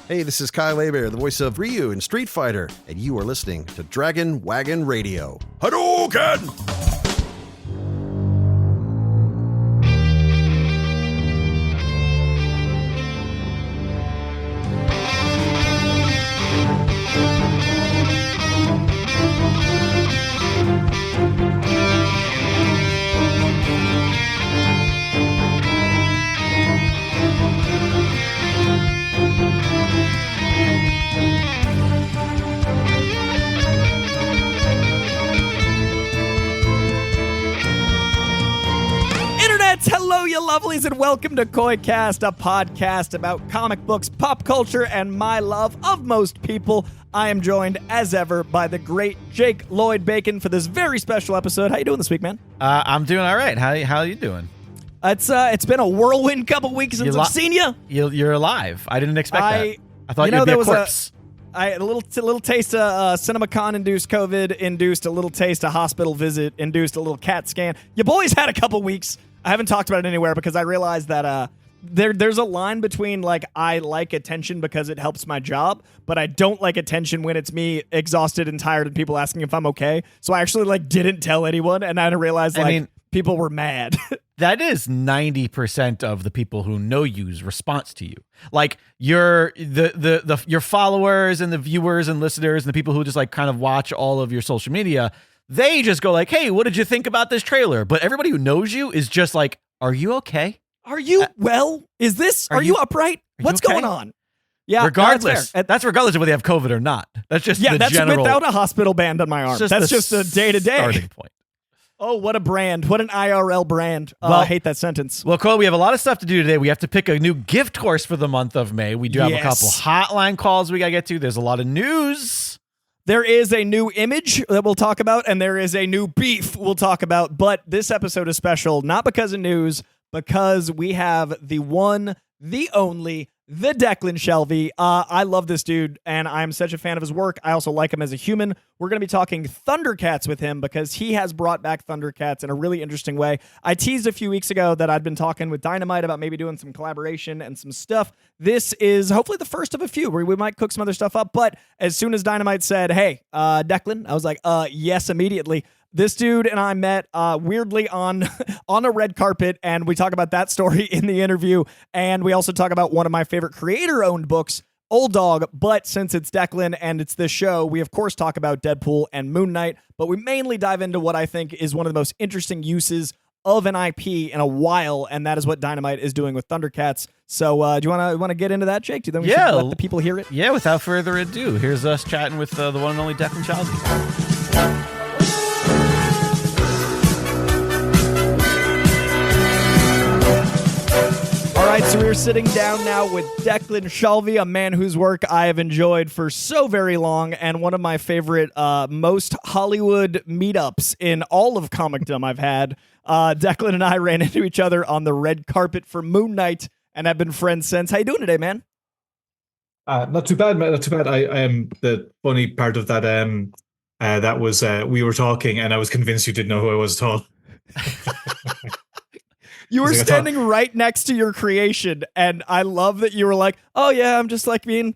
Hey, this is Kyle Aber, the voice of Ryu in Street Fighter, and you are listening to Dragon Wagon Radio. Hadouken! Hello, you lovelies, and welcome to KoiCast, a podcast about comic books, pop culture, and my love of most people. I am joined, as ever, by the great Jake Lloyd Bacon for this very special episode. How you doing this week, man? I'm doing all right. How are you doing? It's been a whirlwind couple weeks since I've seen you. You're alive. I didn't expect that. I thought you'd be a corpse. A little taste of CinemaCon-induced COVID-induced, a little taste of hospital visit-induced, a little CAT scan. You boys had a couple weeks. I haven't talked about it anywhere because I realized that there's a line between, like, I like attention because it helps my job, but I don't like attention when it's me exhausted and tired and people asking if I'm okay. So I actually, didn't tell anyone, and I realized, people were mad. That is 90% of the people who know you's response to you. Like, your followers and the viewers and listeners and the people who just, kind of watch all of your social media, they just go hey, what did you think about this trailer? But everybody who knows you is just like, are you okay? Are you well? Is this, are you upright? What's going on? Yeah, regardless. That's regardless of whether you have COVID or not. That's just that's general, without a hospital band on my arm. That's just a day-to-day. Starting point. Oh, what a brand. What an IRL brand. I hate that sentence. Well, Cole, we have a lot of stuff to do today. We have to pick a new gift horse for the month of May. We do have a couple hotline calls we got to get to. There's a lot of news. There is a new image that we'll talk about, and there is a new beef we'll talk about. But this episode is special, not because of news, because we have the one, the only, the Declan Shalvey. I love this dude, and I'm such a fan of his work. I also like him as a human. We're going to be talking Thundercats with him because he has brought back Thundercats in a really interesting way. I teased a few weeks ago that I'd been talking with Dynamite about maybe doing some collaboration and some stuff. This is hopefully the first of a few where we might cook some other stuff up, but as soon as Dynamite said, hey, Declan, I was like, yes, immediately. This dude and I met weirdly on a red carpet, and we talk about that story in the interview, and we also talk about one of my favorite creator-owned books, Old Dog, but since it's Declan and it's this show, we of course talk about Deadpool and Moon Knight, but we mainly dive into what I think is one of the most interesting uses of an IP in a while, and that is what Dynamite is doing with Thundercats. So do you want to get into that, Jake? Do you think we should let the people hear it? Yeah, without further ado, here's us chatting with the one and only Declan Shalvey. All right, so we're sitting down now with Declan Shalvey, a man whose work I have enjoyed for so very long, and one of my favorite, most Hollywood meetups in all of comicdom I've had. Declan and I ran into each other on the red carpet for Moon Knight, and have been friends since. How you doing today, man? Not too bad, man. Not too bad. I am the funny part of that. That was we were talking, and I was convinced you didn't know who I was at all. You were standing right next to your creation, and I love that you were like, oh yeah, I'm just being,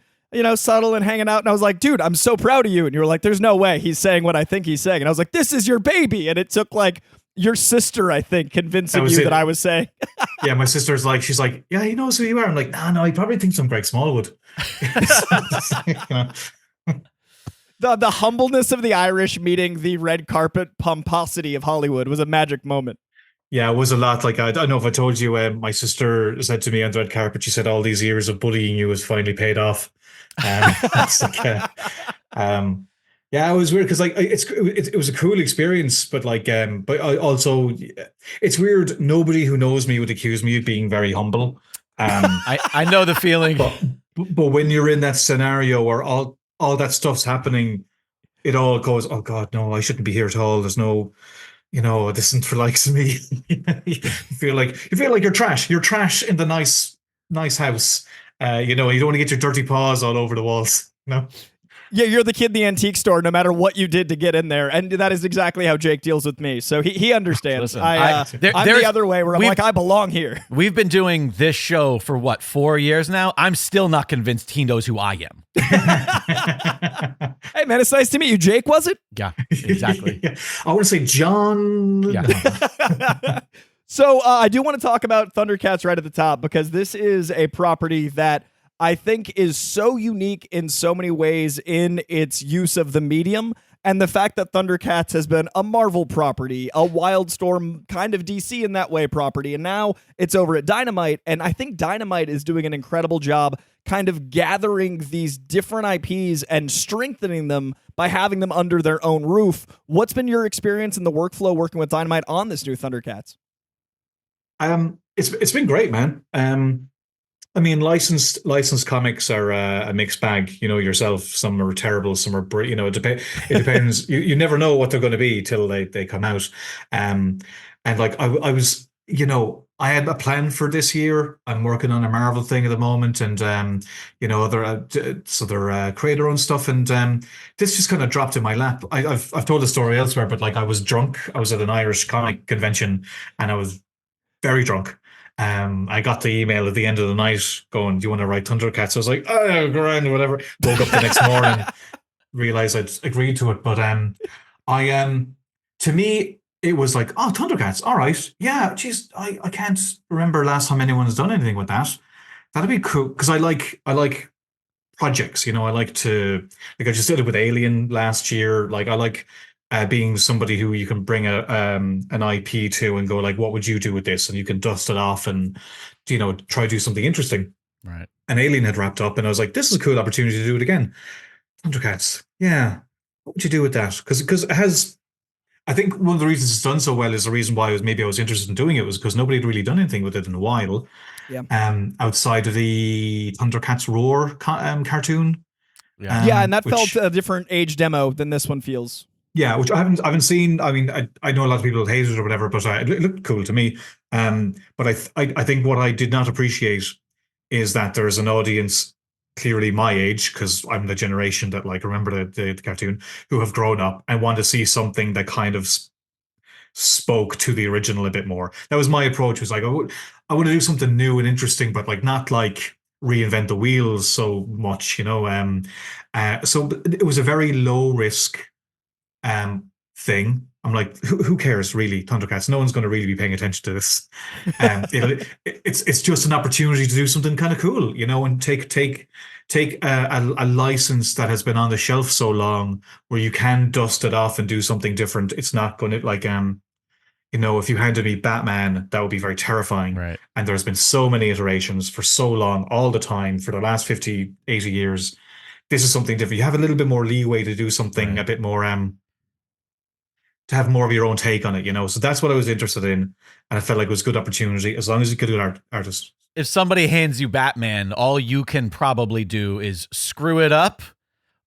subtle and hanging out. And I was like, dude, I'm so proud of you. And you were like, there's no way he's saying what I think he's saying. And I was like, this is your baby. And it took your sister, I think, convincing you that I was saying. Yeah, my sister's she's like, yeah, he knows who you are. I'm like, no, he probably thinks I'm Greg Smallwood. The humbleness of the Irish meeting the red carpet pomposity of Hollywood was a magic moment. Yeah, it was a lot. I don't know if I told you, my sister said to me on the red carpet, she said, all these years of bullying you has finally paid off. It's it was weird because it was a cool experience, but also it's weird. Nobody who knows me would accuse me of being very humble. I know the feeling. But when you're in that scenario where all that stuff's happening, it all goes, oh God, no, I shouldn't be here at all. There's no... this isn't for likes of me. You feel like you're trash. You're trash in the nice house. You don't want to get your dirty paws all over the walls. No. Yeah, you're the kid in the antique store, no matter what you did to get in there. And that is exactly how Jake deals with me. So he understands. Listen, I'm the other way where I'm like, I belong here. We've been doing this show for what, 4 years now? I'm still not convinced he knows who I am. Hey, man, it's nice to meet you. Jake, was it? Yeah, exactly. I want to say John. Yeah. So I do want to talk about Thundercats right at the top, because this is a property that I think is so unique in so many ways in its use of the medium. And the fact that Thundercats has been a Marvel property, a Wildstorm kind of DC in that way property, and now it's over at Dynamite. And I think Dynamite is doing an incredible job kind of gathering these different IPs and strengthening them by having them under their own roof. What's been your experience in the workflow working with Dynamite on this new Thundercats? It's been great, man. I mean, licensed comics are a mixed bag. You know yourself. Some are terrible, some are it depends. you never know what they're going to be till they come out. And like I was, I had a plan for this year. I'm working on a Marvel thing at the moment, and they're creator own stuff, and this just kind of dropped in my lap. I've told the story elsewhere, but like I was drunk. I was at an Irish comic convention, and I was very drunk. I got the email at the end of the night going, "Do you want to write Thundercats?" I was like, "Oh, grand, whatever." Woke up the next morning, realized I'd agreed to it. But to me, it was like, "Oh, Thundercats, all right, yeah." Geez, I can't remember last time anyone has done anything with that. That'd be cool, because I like projects. I like to, like, I just did it with Alien last year. Like I like. Being somebody who you can bring an IP to and go like, what would you do with this? And you can dust it off and, try to do something interesting. Right. And Alien had wrapped up, and I was like, this is a cool opportunity to do it again. Thundercats. Yeah. What would you do with that? Because it has, I think one of the reasons it's done so well is the reason why I was interested in doing it was because nobody had really done anything with it in a while. Yeah. Outside of the Thundercats Roar cartoon. Yeah. And that felt a different age demo than this one feels. Yeah, which I haven't seen. I mean, I know a lot of people hate it or whatever, but it looked cool to me. But I think what I did not appreciate is that there's an audience clearly my age, because I'm the generation that like remember the cartoon, who have grown up and want to see something that kind of spoke to the original a bit more. That was my approach. Was like I want to do something new and interesting, but like not like reinvent the wheels so much, So it was a very low risk thing. I'm like, who cares really? Thundercats. No one's going to really be paying attention to this. It's just an opportunity to do something kind of cool, and take a license that has been on the shelf so long, where you can dust it off and do something different. It's not going to like if you handed me Batman, that would be very terrifying. Right. And there's been so many iterations for so long, all the time, for the last 50, 80 years. This is something different. You have a little bit more leeway to do something a bit more to have more of your own take on it, So that's what I was interested in, and I felt like it was a good opportunity as long as you could do an artist. If somebody hands you Batman, all you can probably do is screw it up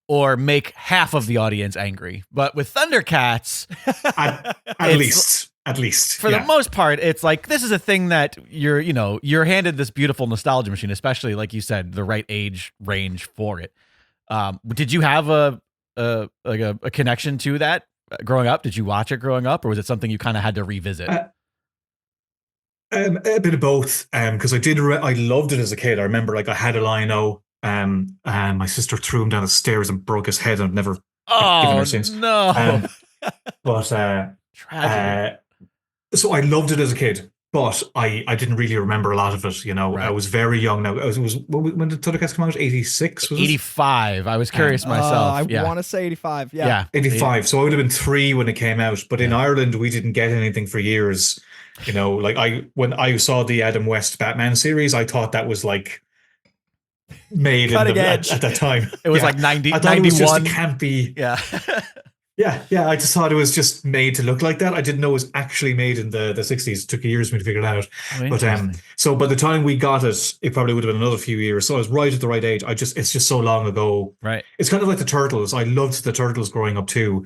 or make half of the audience angry. But with Thundercats, at least for the most part, it's like this is a thing that you're handed this beautiful nostalgia machine, especially like you said, the right age range for it. Did you have a connection to that growing up? Did you watch it growing up, or was it something you kind of had to revisit? A bit of both, because I loved it as a kid. I remember like I had a Lino, and my sister threw him down the stairs and broke his head, and I've never given her since. No. Tragedy. So I loved it as a kid, but I didn't really remember a lot of it. Right. I was very young now. When did Thundercats come out? 86? Was 85. I was curious myself. I want to say 85. Yeah. 85. So I would have been 3 when it came out. But in Ireland, we didn't get anything for years. Like when I saw the Adam West Batman series, I thought that was like made at that time. It was like 90, I thought 91. It was just a campy. Yeah. Yeah. I just thought it was just made to look like that. I didn't know it was actually made in the 60s. It took years for me to figure it out. But so by the time we got it, it probably would have been another few years. So I was right at the right age. It's just so long ago. Right. It's kind of like the Turtles. I loved the Turtles growing up too.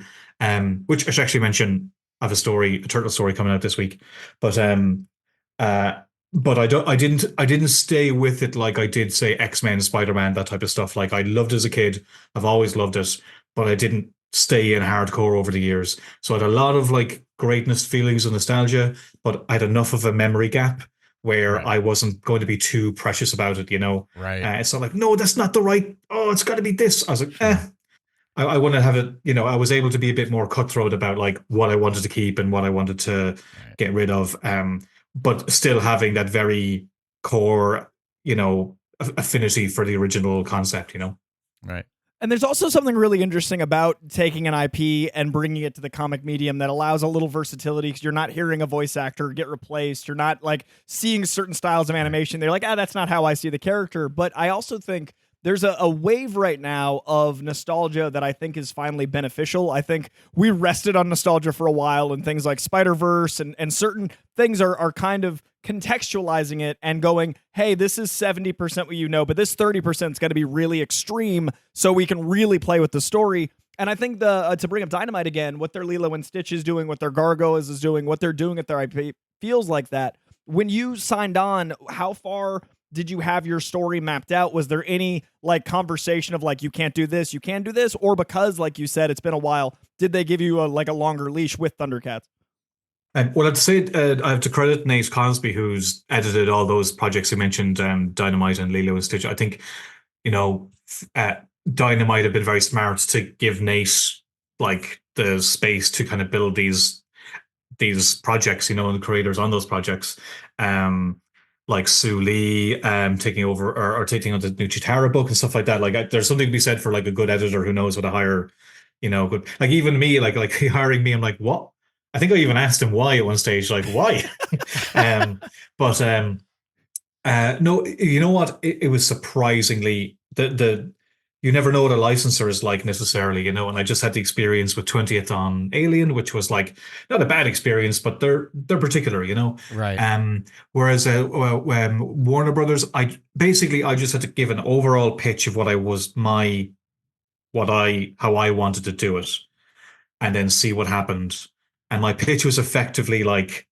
Which I should actually mention, I have a turtle story coming out this week. But but I didn't stay with it like I did say X-Men, Spider-Man, that type of stuff. Like I loved it as a kid. I've always loved it, but I didn't stay in hardcore over the years. So I had a lot of like greatness feelings and nostalgia, but I had enough of a memory gap where Right. I wasn't going to be too precious about it, you know? Right. It's not like, no, that's not the right, oh, it's got to be this. I was like, I want to have it, you know, I was able to be a bit more cutthroat about like what I wanted to keep and what I wanted to get rid of. But still having that very core, you know, affinity for the original concept, you know? Right. And there's also something really interesting about taking an IP and bringing it to the comic medium that allows a little versatility, because you're not hearing a voice actor get replaced. You're not like seeing certain styles of animation. They're like, that's not how I see the character. But I also think there's a wave right now of nostalgia that I think is finally beneficial. I think we rested on nostalgia for a while, and things like Spider-Verse and certain things are kind of contextualizing it and going, hey, this is 70% what you know, but this 30% is going to be really extreme so we can really play with the story. And I think to bring up Dynamite again, what their Lilo and Stitch is doing, what their Gargoyles is doing, what they're doing at their IP feels like that. When you signed on, how far did you have your story mapped out? Was there any like conversation of like, you can't do this, you can do this? Or because, like you said, it's been a while, did they give you a longer leash with Thundercats? Well, I'd say I have to credit Nate Cosby, who's edited all those projects you mentioned, Dynamite and Lilo and Stitch. I think, you know, Dynamite have been very smart to give Nate like the space to kind of build these projects, you know, and the creators on those projects. Like Sue Lee taking over or taking on the new Chitara book and stuff like that. Like there's something to be said for like a good editor who knows how to hire, you know, good, like even me, like hiring me, I'm like, what? I think I even asked him why at one stage, like why? No, you know what? It was surprisingly the you never know what a licensor is like necessarily, you know. And I just had the experience with 20th on Alien, which was like not a bad experience, but they're particular, you know. Right. Whereas Warner Brothers, I just had to give an overall pitch of how I wanted to do it, and then see what happened. And my pitch was effectively like,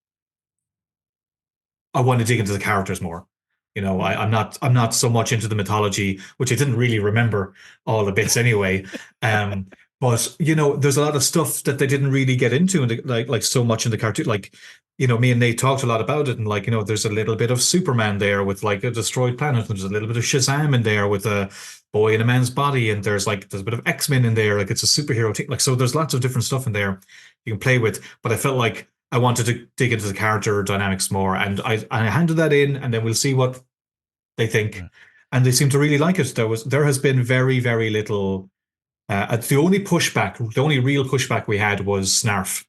I want to dig into the characters more. You know, I'm not so much into the mythology, which I didn't really remember all the bits anyway. But you know, there's a lot of stuff that they didn't really get into, and like so much in the cartoon. Like, you know, me and Nate talked a lot about it, and like, you know, there's a little bit of Superman there with like a destroyed planet, and there's a little bit of Shazam in there with a boy in a man's body, and there's a bit of X-Men in there, like it's a superhero thing. Like, so there's lots of different stuff in there you can play with. But I felt like I wanted to dig into the character dynamics more, and I handed that in, and then we'll see what they think. Yeah. And they seem to really like it. There has been very, very little. The only real pushback we had was Snarf.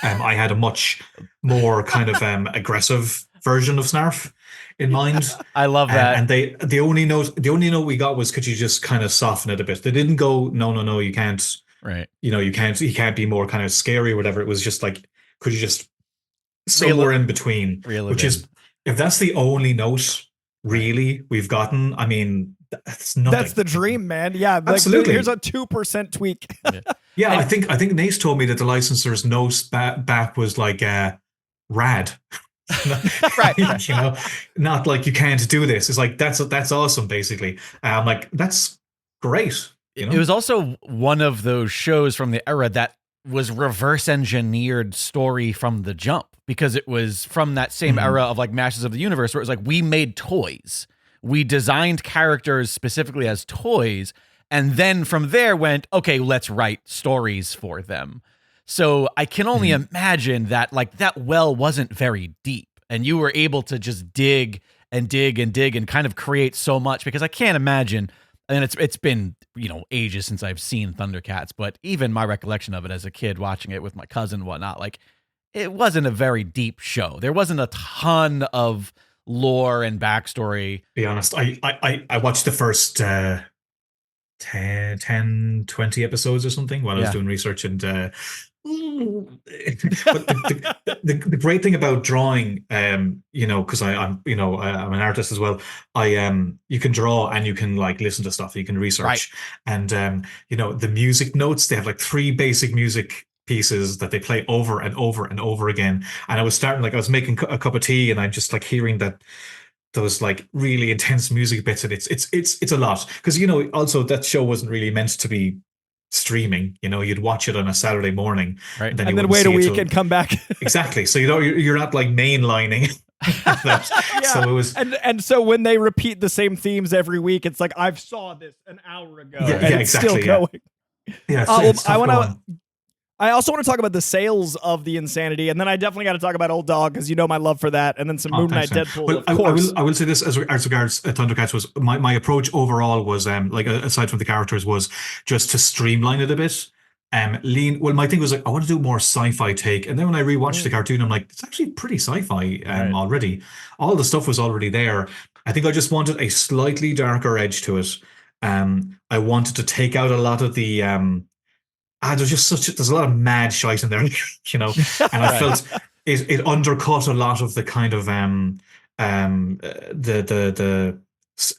I had a much more kind of aggressive version of Snarf in mind. I love that. And the only note we got was, could you just kind of soften it a bit? They didn't go, no, you can't. Right. You know, he can't be more kind of scary or whatever. It was just like, could you just somewhere in between? Which is, if that's the only note really we've gotten, I mean, that's nothing. That's the dream, man. Yeah, absolutely. Here's a 2% tweak. Yeah, I think Nace told me that the licensor's note back was like rad. Right. You know, not like you can't do this. It's like that's awesome, basically. I'm like, that's great. You know? It was also one of those shows from the era that was reverse engineered story from the jump, because it was from that same era of like Masters of the Universe, where it was like, we made toys. We designed characters specifically as toys. And then from there went, okay, let's write stories for them. So I can only imagine that like that well wasn't very deep, and you were able to just dig and dig and dig and kind of create so much, because I can't imagine. And it's been, you know, ages since I've seen Thundercats, but even my recollection of it as a kid watching it with my cousin and whatnot, like it wasn't a very deep show. There wasn't a ton of lore and backstory. Be honest, I watched the first 10, 20 episodes or something while I was doing research, and but the great thing about drawing, you know, because I'm an artist as well. You can draw and you can like listen to stuff. You can research, and you know, the music notes. They have like 3 basic music pieces that they play over and over and over again. And I was starting, like, I was making a cup of tea, and I'm just like hearing that those like really intense music bits, and it's a lot, because also that show wasn't really meant to be streaming. You'd watch it on a Saturday morning, Right. And then wait a week and come back. Exactly. So you're not like mainlining that. Yeah. So it was, and so when they repeat the same themes every week, it's like, I've saw this an hour ago, Yeah, and yeah, it's exactly, still yeah. going. yeah. I also want to talk about the sales of the insanity, and then I definitely got to talk about Old Dog, because my love for that, and then some Moon Knight, thanks, Deadpool. man. Of course. I will say this as regards Thundercats was my approach overall was like, aside from the characters, was just to streamline it a bit. My thing was like, I want to do more sci-fi take, and then when I rewatched the cartoon, I'm like, it's actually pretty sci-fi already. All the stuff was already there. I think I just wanted a slightly darker edge to it. I wanted to take out a lot of the there's a lot of mad shite in there, and I felt it undercut a lot of the kind of the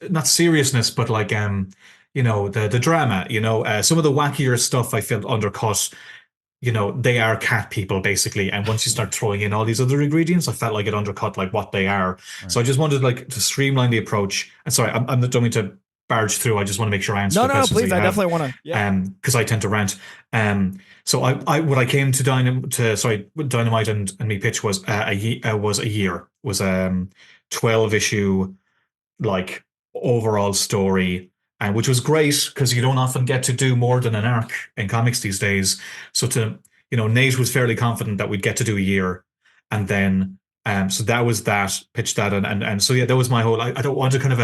not seriousness, but like the drama. Some of the wackier stuff I felt undercut. They are cat people basically, and once you start throwing in all these other ingredients, I felt like it undercut like what they are. Right. So I just wanted like to streamline the approach. And sorry, I'm not going to barge through. I just want to make sure I answer the questions. No, please. I definitely want to. Yeah. Because I tend to rant. So what I came to Dynamite and me pitch was a year, was 12 issue like overall story, and which was great because you don't often get to do more than an arc in comics these days. So Nate was fairly confident that we'd get to do a year, and then so that was that, pitched that, and so yeah, that was my whole. I don't want to kind of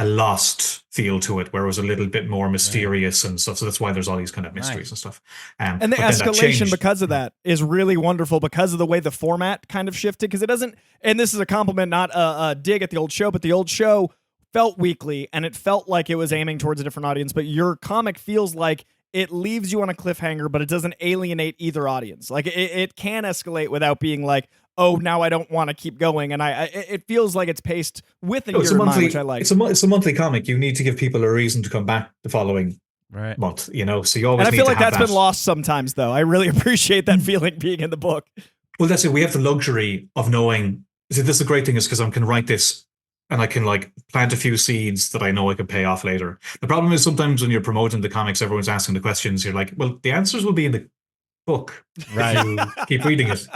a Lost feel to it, where it was a little bit more mysterious and stuff. So that's why there's all these kind of mysteries and stuff. And the escalation because of that is really wonderful, because of the way the format kind of shifted. Because it doesn't, and this is a compliment, not a dig at the old show, but the old show felt weekly, and it felt like it was aiming towards a different audience. But your comic feels like it leaves you on a cliffhanger, but it doesn't alienate either audience. Like it can escalate without being like, oh, now I don't want to keep going. And it feels like it's paced with a year in mind, which I like. It's a monthly comic. You need to give people a reason to come back the following month, So you always. And I feel like that's been lost sometimes, though. I really appreciate that feeling being in the book. Well, that's it. We have the luxury of knowing. See, this is the great thing, is because I can write this and I can like plant a few seeds that I know I can pay off later. The problem is sometimes when you're promoting the comics, everyone's asking the questions. You're like, well, the answers will be in the book, right? You keep reading it,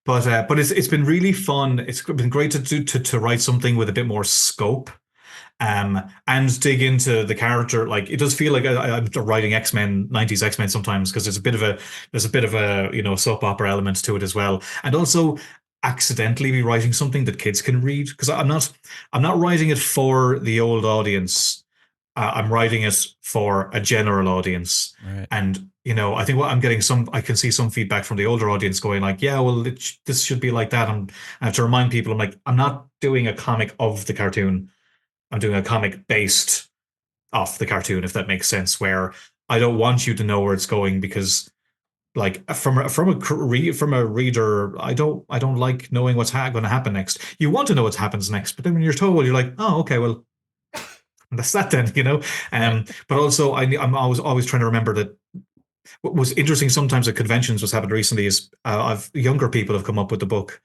But it's been really fun. It's been great to write something with a bit more scope, and dig into the character. Like it does feel like I'm writing X-Men, 90s X-Men sometimes, because there's a bit of a soap opera element to it as well, and also accidentally be writing something that kids can read, because I'm not writing it for the old audience. I'm writing it for a general audience, right. And I think what I'm getting I can see some feedback from the older audience going like, yeah, well, this should be like that. And I have to remind people, I'm like, I'm not doing a comic of the cartoon. I'm doing a comic based off the cartoon, if that makes sense. Where I don't want you to know where it's going, because, like, from a reader, I don't like knowing what's going to happen next. You want to know what happens next, but then when you're told, you're like, oh, okay, well. That's that then, But also, I'm always trying to remember that what was interesting sometimes at conventions, what's happened recently is younger people have come up with the book,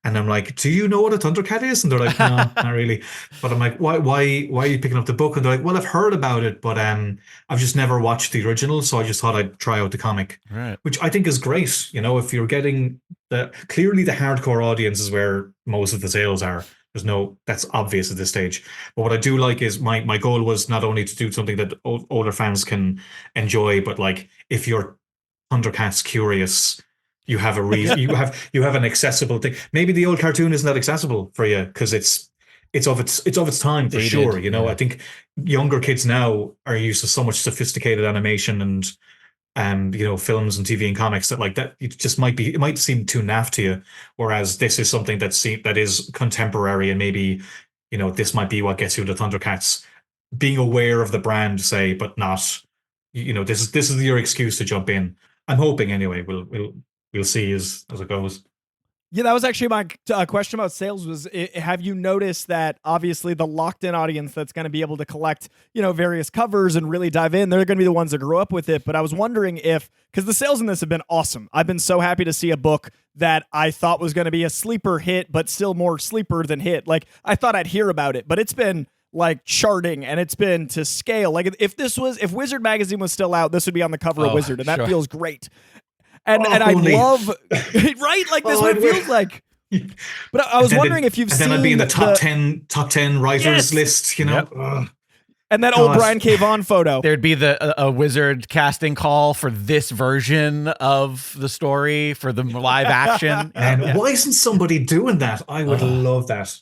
and I'm like, do you know what a Thundercat is? And they're like, no, not really. But I'm like, why are you picking up the book? And they're like, well, I've heard about it, but I've just never watched the original, so I just thought I'd try out the comic, right. Which I think is great. If you're getting clearly the hardcore audience is where most of the sales are. That's obvious at this stage. But what I do like is my goal was not only to do something that older fans can enjoy, but like if you're Thundercats curious, you have a reason. you have an accessible thing. Maybe the old cartoon isn't that accessible for you because it's of its time for sure. Yeah. I think younger kids now are used to so much sophisticated animation and films and TV and comics that it might seem too naff to you, whereas this is something that is contemporary, and maybe this might be what gets you into Thundercats, being aware of the brand, say, but not this is your excuse to jump in. I'm hoping anyway. We'll see as it goes. Yeah, that was actually my question about sales was, have you noticed that obviously the locked in audience that's going to be able to collect, various covers and really dive in, they're going to be the ones that grew up with it. But I was wondering because the sales in this have been awesome. I've been so happy to see a book that I thought was going to be a sleeper hit, but still more sleeper than hit. Like I thought I'd hear about it, but it's been like charting and it's been to scale. Like if Wizard magazine was still out, this would be on the cover of Wizard, and that feels great. And I love right, like this one feels like. But I was wondering if you've seen. And then I'd be in the top 10 writers list, Yep. And that old Brian K. Vaughan photo. There'd be a Wizard casting call for this version of the story for the live action. Why isn't somebody doing that? I would love that.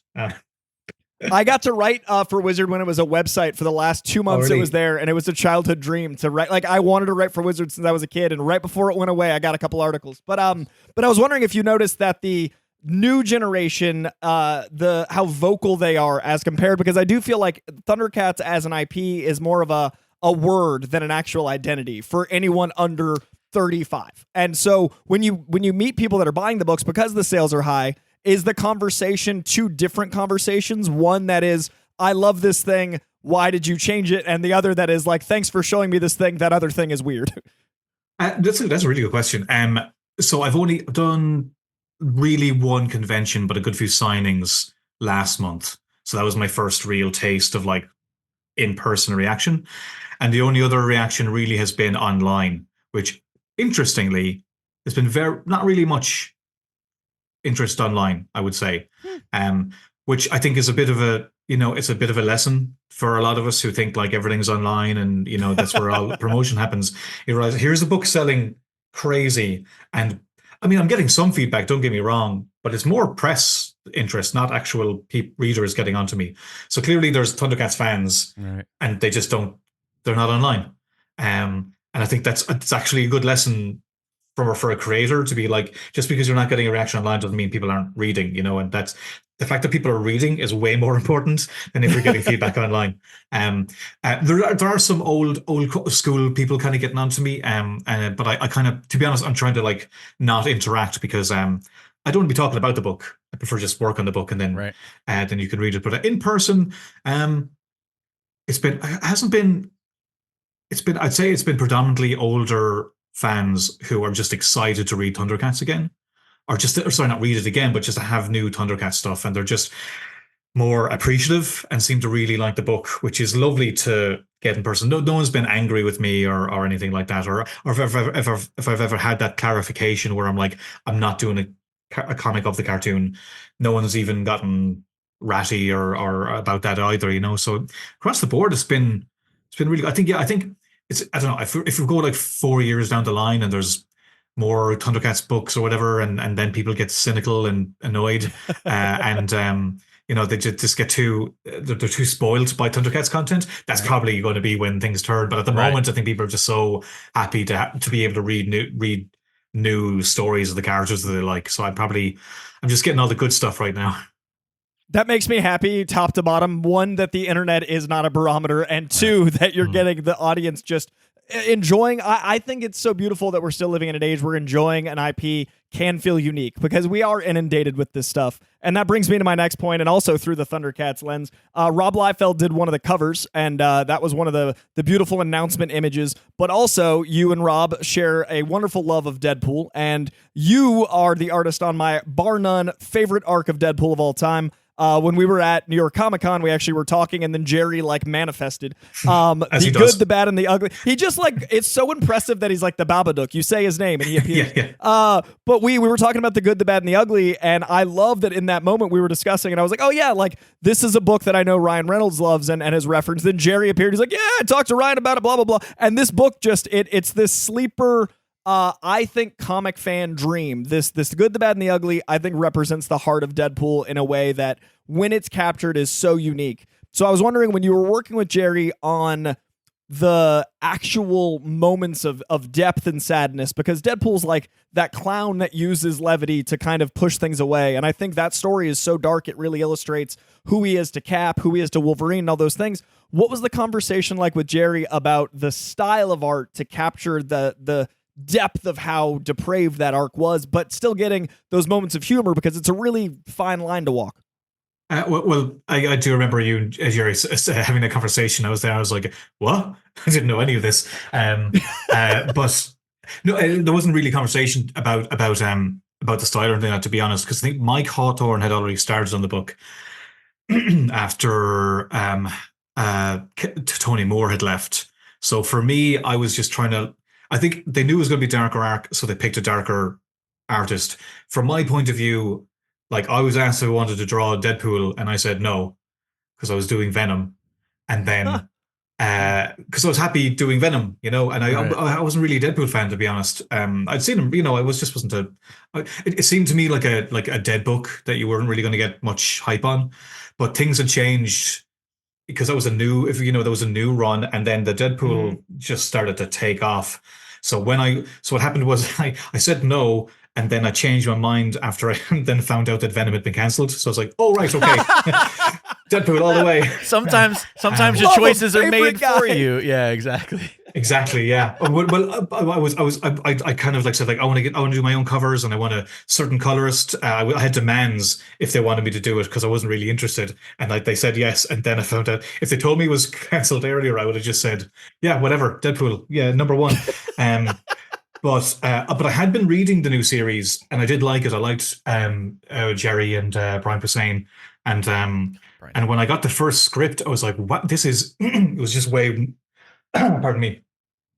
I got to write for Wizard when it was a website for the last 2 months. Really? It was there, and it was a childhood dream to write. Like I wanted to write for Wizard since I was a kid, and right before it went away, I got a couple articles. But I was wondering if you noticed that the new generation, how vocal they are as compared, because I do feel like Thundercats as an IP is more of a word than an actual identity for anyone under 35. And so when you meet people that are buying the books because the sales are high, is the conversation two different conversations? One that is, I love this thing, why did you change it? And the other that is like, thanks for showing me this thing, that other thing is weird. That's a really good question. So I've only done really one convention, but a good few signings last month. So that was my first real taste of like in-person reaction. And the only other reaction really has been online, which interestingly, there's been not really much interest online, I would say, which I think is a bit of it's a bit of a lesson for a lot of us who think like everything's online and, that's where all the promotion happens. You realize here's a book selling crazy. And I mean, I'm getting some feedback, don't get me wrong, but it's more press interest, not actual readers getting onto me. So clearly there's Thundercats fans and they just they're not online. And I think it's actually a good lesson for a creator to be like, just because you're not getting a reaction online doesn't mean people aren't reading, and that's the fact that people are reading is way more important than if you're getting feedback online. There are some old school people kind of getting onto me, but I kind of, to be honest, I'm trying to like not interact because I don't want to be talking about the book. I prefer just work on the book and then then you can read it. But in person, I'd say it's been predominantly older fans who are just excited to read Thundercats again, not read it again, but just to have new Thundercats stuff, and they're just more appreciative and seem to really like the book, which is lovely to get in person. No one's been angry with me or anything like that, or if I've ever had that clarification where I'm like, I'm not doing a comic of the cartoon. No one's even gotten ratty or about that either, So across the board, it's been really. I think. I don't know, if we go like 4 years down the line and there's more Thundercats books or whatever, and then people get cynical and annoyed, they just get they're too spoiled by Thundercats content. That's probably going to be when things turn. But at the moment, I think people are just so happy to be able to read new stories of the characters that they like. So I'm just getting all the good stuff right now. That makes me happy, top to bottom. One, that the internet is not a barometer, and two, that you're getting the audience just enjoying. I think it's so beautiful that we're still living in an age where enjoying an IP can feel unique, because we are inundated with this stuff. And that brings me to my next point, and also through the Thundercats lens. Rob Liefeld did one of the covers, and that was one of the beautiful announcement images. But also, you and Rob share a wonderful love of Deadpool, and you are the artist on my bar none favorite arc of Deadpool of all time. When we were at New York Comic Con, we actually were talking, and then Jerry like manifested the good, the bad, and the ugly. He just like, it's so impressive that he's like the Babadook. You say his name and he appears. But we were talking about the good, the bad, and the ugly, and I love that in that moment we were discussing, and I was like, oh yeah, like this is a book that I know Ryan Reynolds loves and has referenced. Then Jerry appeared. He's like, yeah, I talked to Ryan about it, blah blah blah. And this book just it's this sleeper. I think comic fan dream. This good, the bad, and the ugly, I think represents the heart of Deadpool in a way that when it's captured is so unique. So I was wondering, when you were working with Jerry on the actual moments of depth and sadness, because Deadpool's like that clown that uses levity to kind of push things away. And I think that story is so dark, it really illustrates who he is to Cap, who he is to Wolverine, and all those things. What was the conversation like with Jerry about the style of art to capture the depth of how depraved that arc was, but still getting those moments of humor because it's a really fine line to walk. I do remember you, Jerry, having that conversation. I was there. I was like, "What? I didn't know any of this." But no, there wasn't really a conversation about the style or anything. To be honest, because I think Mike Hawthorne had already started on the book after Tony Moore had left. So for me, I was just trying to. I think they knew it was going to be a darker arc, so they picked a darker artist. From my point of view, like I was asked if I wanted to draw Deadpool, and I said no because I was doing Venom, and then because I was happy doing Venom, and I wasn't really a Deadpool fan, to be honest. I'd seen him, I wasn't a. It seemed to me like a dead book that you weren't really going to get much hype on, but things had changed because that was there was a new run, and then the Deadpool just started to take off. So what happened was I said no. And then I changed my mind after I then found out that Venom had been cancelled. So I was like, "Oh right, okay, Deadpool all the way." Sometimes your choices are made for you. Yeah, exactly. Exactly. Yeah. Well, I kind of like said I want to do my own covers, and I want a certain colorist. I had demands if they wanted me to do it because I wasn't really interested, and they said yes. And then I found out if they told me it was cancelled earlier, I would have just said, "Yeah, whatever, Deadpool, yeah, number one." But I had been reading the new series and I did like it. I liked Jerry and Brian Posehn, and when I got the first script, I was like, "What? This is." It was just way. Pardon me. It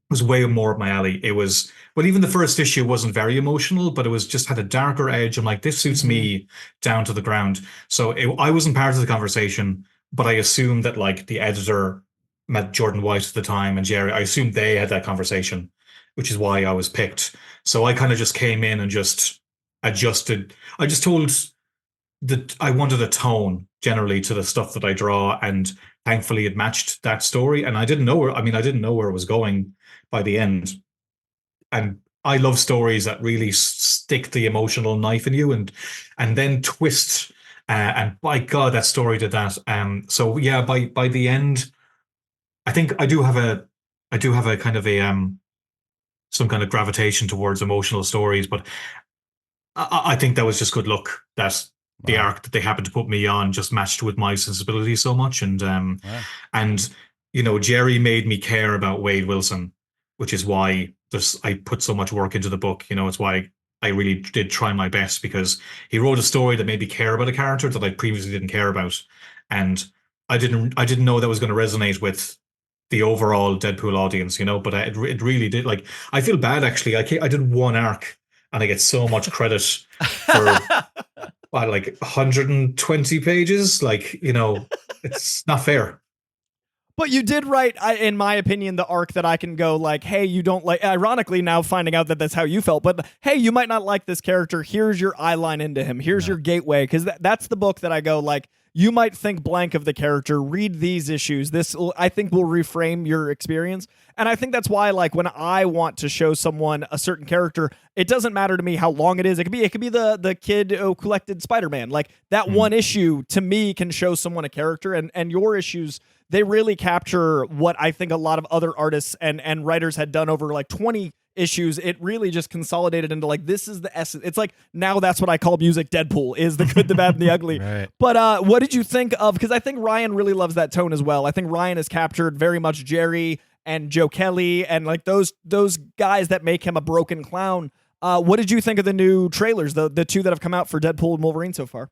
was way more up my alley. It was, but even the first issue wasn't very emotional, but it was just had a darker edge. I'm like, this suits me down to the ground. So I wasn't part of the conversation, but I assumed that like the editor met Jordan White at the time and Jerry. I assumed they had that conversation, which is why I was picked. So I kind of just came in and just adjusted. I just told that I wanted a tone generally to the stuff that I draw, and thankfully it matched that story. And I didn't know where it was going by the end. And I love stories that really stick the emotional knife in you and then twist. And by God, that story did that. So yeah, by the end, I think I do have a kind of some kind of gravitation towards emotional stories, but I think that was just good luck that the arc that they happened to put me on just matched with my sensibility so much. And Jerry made me care about Wade Wilson, which is why I put so much work into the book. It's why I really did try my best, because he wrote a story that made me care about a character that I previously didn't care about. And I didn't know that was going to resonate with the overall Deadpool audience, but it really did. Like, I feel bad actually. I did one arc and I get so much credit for like 120 pages. Like, it's not fair. But you did write, in my opinion, the arc that I can go like, hey, you don't like, ironically now finding out that that's how you felt, but hey, you might not like this character. Here's your eye line into him. Here's your gateway. Because that's the book that I go like, you might think blank of the character, read these issues. This, I think, will reframe your experience. And I think that's why, like, when I want to show someone a certain character, it doesn't matter to me how long it is. It could be the kid who collected Spider-Man. Like, that one issue, to me, can show someone a character. And your issues, they really capture what I think a lot of other artists and writers had done over, like, 20 issues. It really just consolidated into like, this is the essence. It's like, now that's what I call music Deadpool, is the good, the bad, and the ugly. Right. But what did you think of, because I think Ryan really loves that tone as well. I think Ryan has captured very much Jerry and Joe Kelly and like those guys that make him a broken clown. What did you think of the new trailers, the two that have come out for Deadpool and Wolverine so far?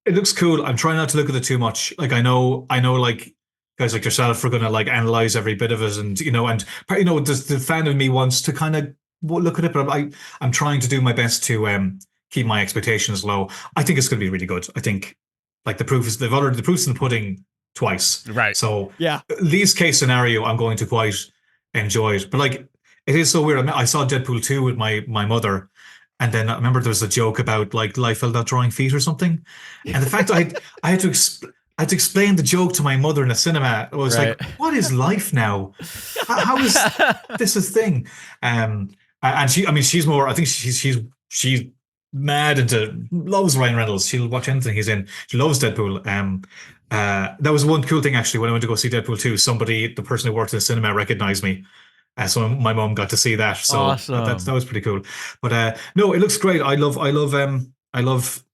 It looks cool. I'm trying not to look at it too much. Like, I know like guys like yourself are going to like analyze every bit of it, and the fan of me wants to kind of look at it, but I'm trying to do my best to keep my expectations low. I think it's going to be really good. I think like the proof's in the pudding twice, right? So yeah, least case scenario, I'm going to quite enjoy it. But like, it is so weird. I saw Deadpool 2 with my mother, and then I remember there was a joke about like Liefeld not drawing feet or something, and the fact I had to explain the joke to my mother in a cinema. I was like, what is life now? How is this a thing? And she's more, I think she's mad into, loves Ryan Reynolds. She'll watch anything he's in. She loves Deadpool. That was one cool thing actually. When I went to go see Deadpool 2, the person who worked in the cinema recognized me. So my mom got to see that. So Awesome. that was pretty cool. But no, it looks great. I love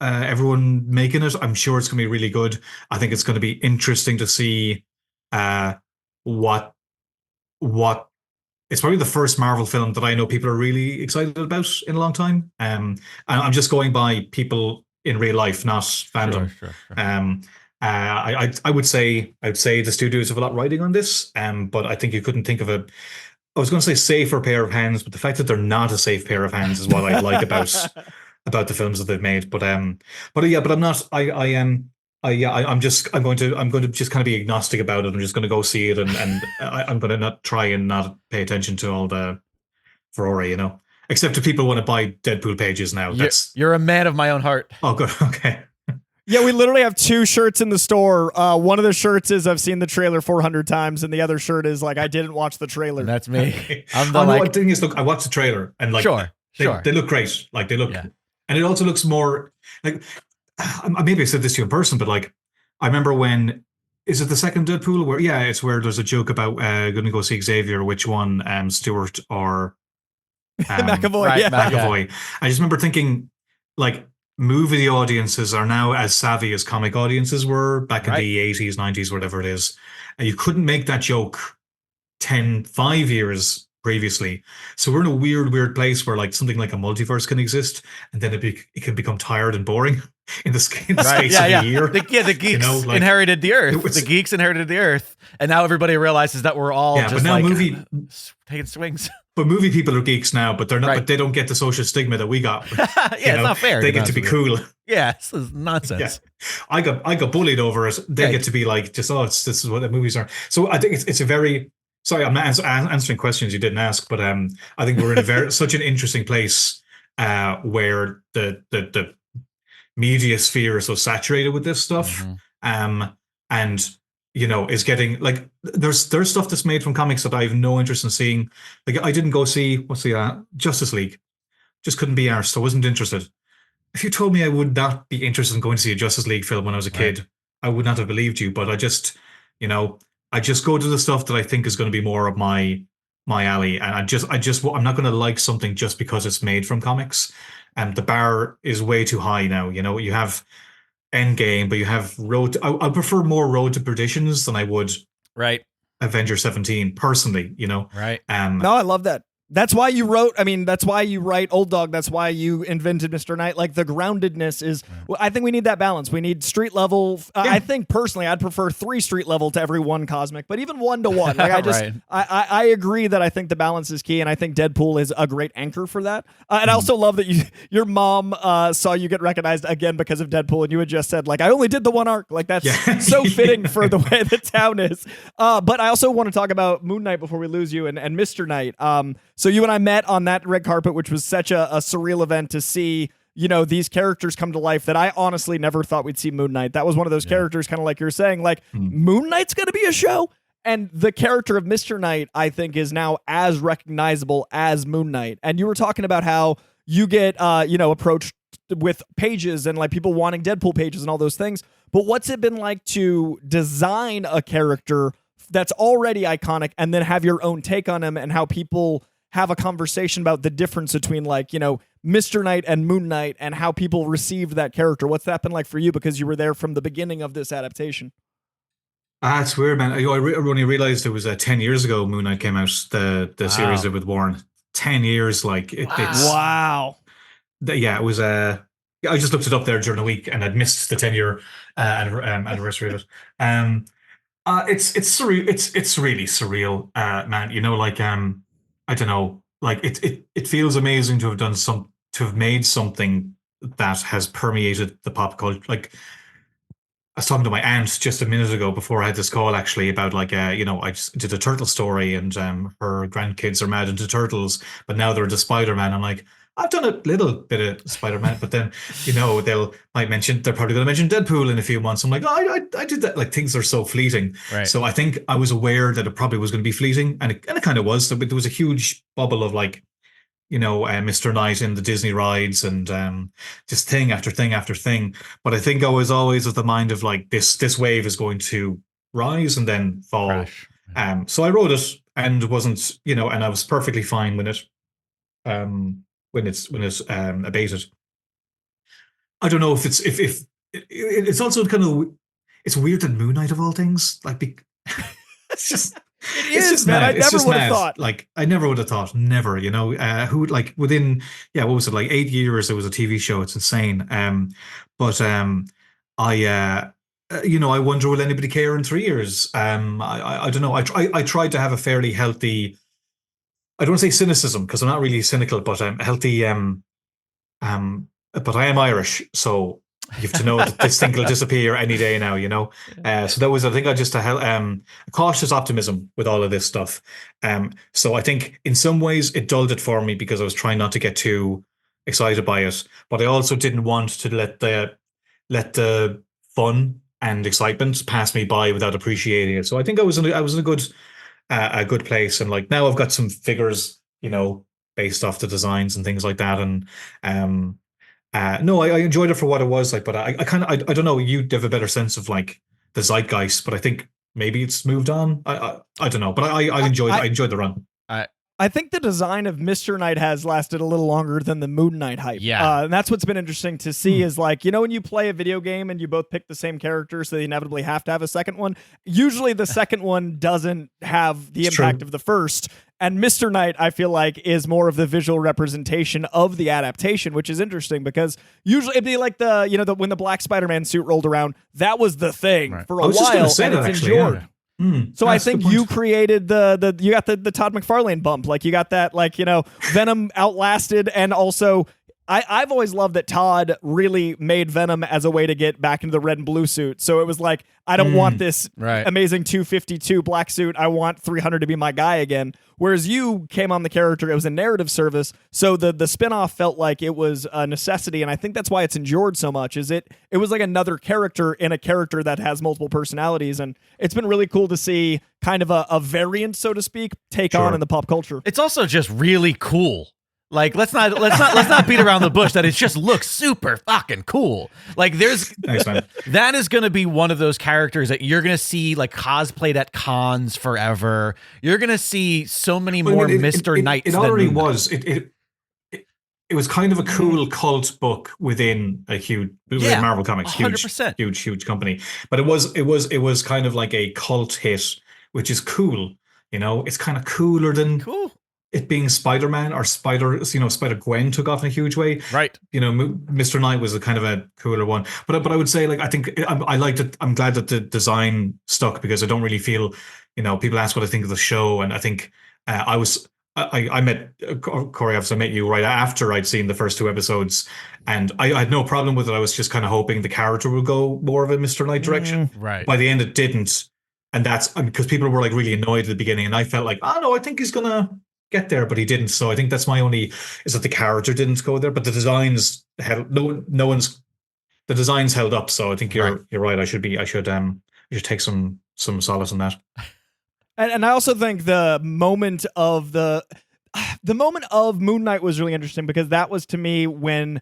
everyone making it. I'm sure it's going to be really good. I think it's going to be interesting to see what it's probably the first Marvel film that I know people are really excited about in a long time. And I'm just going by people in real life, not fandom. Sure. I would say the studios have a lot riding on this. But I think you couldn't think of I was going to say safer pair of hands, but the fact that they're not a safe pair of hands is what I like about the films that they've made. But I'm not. I'm going to just kind of be agnostic about it. I'm just going to go see it, and I'm going to not try and not pay attention to all the furore, except if people want to buy Deadpool pages now. You're a man of my own heart. Oh, good. Okay. Yeah, we literally have 2 shirts in the store. One of the shirts is I've seen the trailer 400 times, and the other shirt is like I didn't watch the trailer. And that's me. I'm the thing is, look, I watched the trailer, and like, they look great. Like they look, and it also looks more like. Maybe I said this to you in person, but like, I remember when is it the second Deadpool where it's where there's a joke about going to go see Xavier, which one, Stewart or McAvoy, right, McAvoy. I just remember thinking like movie audiences are now as savvy as comic audiences were back in the 80s, 90s, whatever it is, and you couldn't make that joke 5 years previously. So we're in a weird place where like something like a multiverse can exist, and then it can become tired and boring in the space of a year. The geeks inherited the earth. The geeks inherited the earth, and now everybody realizes that we're all just but now taking swings. But movie people are geeks now, but they're not. Right. But they don't get the social stigma that we got. It's not fair. They get to be cool. Yeah, this is nonsense. Yeah. I got bullied over it. They get to be like, this is what the movies are. So I think it's a very. Sorry, I'm not answering questions you didn't ask, but I think we're in such an interesting place where the media sphere is so saturated with this stuff, and is getting like there's stuff that's made from comics that I have no interest in seeing. Like I didn't go see Justice League, just couldn't be arsed. I wasn't interested. If you told me I would not be interested in going to see a Justice League film when I was a kid, I would not have believed you. But I just go to the stuff that I think is going to be more of my alley, and I'm not going to like something just because it's made from comics. And the bar is way too high now. You have Endgame, but you have I prefer more Road to Perditions than I would Avenger 17 personally. Right. No, I love that. That's why you wrote, that's why you write Old Dog. That's why you invented Mr. Knight. Like the groundedness is, I think we need that balance. We need street level. I think personally, I'd prefer 3 street level to every 1 cosmic, but even 1 to 1. Like I agree that I think the balance is key. And I think Deadpool is a great anchor for that. And I also love that your mom saw you get recognized again because of Deadpool. And you had just said like, I only did the 1 arc. Like that's so fitting for the way the town is. But I also want to talk about Moon Knight before we lose you and Mr. Knight. So you and I met on that red carpet, which was such a surreal event to see, these characters come to life that I honestly never thought we'd see Moon Knight. That was one of those characters, kind of like you're saying, like Moon Knight's going to be a show. And the character of Mr. Knight, I think, is now as recognizable as Moon Knight. And you were talking about how you get, approached with pages and like people wanting Deadpool pages and all those things. But what's it been like to design a character that's already iconic and then have your own take on him, and how people have a conversation about the difference between like, Mr. Knight and Moon Knight and how people received that character? What's that been like for you? Because you were there from the beginning of this adaptation. It's weird, man. I only realized it was 10 years ago Moon Knight came out, the series with Warren. 10 years, like it's wow. It was I just looked it up there during the week and I'd missed the 10-year anniversary of it. It's surreal. It's really surreal, man. I don't know. Like it feels amazing to have made something that has permeated the pop culture. Like I was talking to my aunt just a minute ago before I had this call, actually, about like I just did a turtle story, and her grandkids are mad into turtles, but now they're into Spider-Man. I'm like, I've done a little bit of Spider-Man, but then they're probably going to mention Deadpool in a few months. I'm like, I did that. Like things are so fleeting. Right. So I think I was aware that it probably was going to be fleeting, and it kind of was. There was a huge bubble of like, Mr. Knight in the Disney rides and just thing after thing after thing. But I think I was always of the mind of like this wave is going to rise and then fall. Crash. So I wrote it. and wasn't, you know, and I was perfectly fine when it's abated. I don't know if it's also kind of, it's weird that Moon Knight of all things, like, it's just. It It's is, just man. mad. I It's never just would have mad. thought. Like, I never would have thought. Never, you know. Who, like, within, what was it, like 8 years? There was a TV show. It's insane. But I, you know, I wonder will anybody care in 3 years? I don't know. I tried to have a fairly healthy. I don't want to say cynicism because I'm not really cynical, but healthy. But I am Irish, so you have to know that this thing will disappear any day now, you know. So that was, I think, I just a cautious optimism with all of this stuff. So I think in some ways it dulled it for me because I was trying not to get too excited by it, but I also didn't want to let the fun and excitement pass me by without appreciating it. So I think I was in a good place, and like now I've got some figures, you know, based off the designs and things like that, and no, I enjoyed it for what it was like, but I kind of, I don't know, you have a better sense of like the zeitgeist, but I think maybe it's moved on. I don't know, but I enjoyed the run. I think the design of Mr. Knight has lasted a little longer than the Moon Knight hype. Yeah. And that's what's been interesting to see is like, you know, when you play a video game and you both pick the same character, so they inevitably have to have a second one. Usually the second one doesn't have the impact of the first. And Mr. Knight, I feel like, is more of the visual representation of the adaptation, which is interesting because usually it'd be like when the black Spider-Man suit rolled around, that was the thing for a while, and it's endured. Yeah. So I think you created you got the Todd McFarlane bump. Like you got that, like, you know, Venom outlasted, and also I've always loved that Todd really made Venom as a way to get back into the red and blue suit. So it was like, I don't want this amazing 252 black suit. I want 300 to be my guy again. Whereas you came on the character, it was a narrative service. So the spinoff felt like it was a necessity. And I think that's why it's endured so much, is it was like another character in a character that has multiple personalities. And it's been really cool to see kind of a variant, so to speak, take on in the pop culture. It's also just really cool. Like, let's not beat around the bush that it just looks super fucking cool. Like, that is going to be one of those characters that you're going to see like cosplayed at cons forever. You're going to see so many more Mr. Knights. It already was. It was kind of a cool cult book within a huge Marvel Comics, 100%. huge company. But it was kind of like a cult hit, which is cool. You know, it's kind of cooler than it being Spider-Man or Spider-Gwen took off in a huge way. Right. You know, Mr. Knight was a kind of a cooler one. But I would say, like, I think I liked it. I'm glad that the design stuck because I don't really feel, you know, people ask what I think of the show. And I think I met Corey, obviously I met you right after I'd seen the first 2 episodes, and I had no problem with it. I was just kind of hoping the character would go more of a Mr. Knight direction. Right. By the end, it didn't. And that's because people were like really annoyed at the beginning, and I felt like, oh no, I think he's gonna get there, but he didn't. So I think that's my only, is that the character didn't go there, but the designs held. The designs held up. So I think you're right. I should take some solace in that. And I also think the moment of Moon Knight was really interesting because that was, to me, when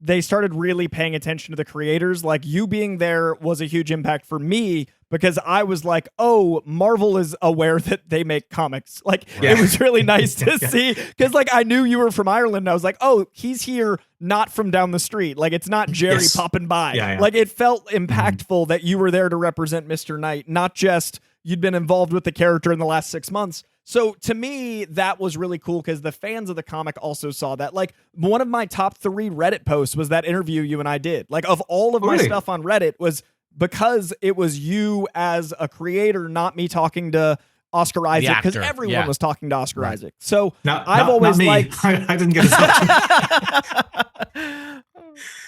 they started really paying attention to the creators. Like, you being there was a huge impact for me because I was like, oh, Marvel is aware that they make comics. Like, it was really nice to see because, like, I knew you were from Ireland. And I was like, oh, he's here, not from down the street. Like, it's not Jerry popping by. Yeah. Like, it felt impactful that you were there to represent Mr. Knight, not just you'd been involved with the character in the last 6 months. So to me, that was really cool because the fans of the comic also saw that. Like, one of my top 3 Reddit posts was that interview you and I did. Like, of all of my stuff on Reddit was because it was you as a creator, not me talking to Oscar Isaac, because everyone was talking to Oscar Isaac. So I've always liked... I didn't get it.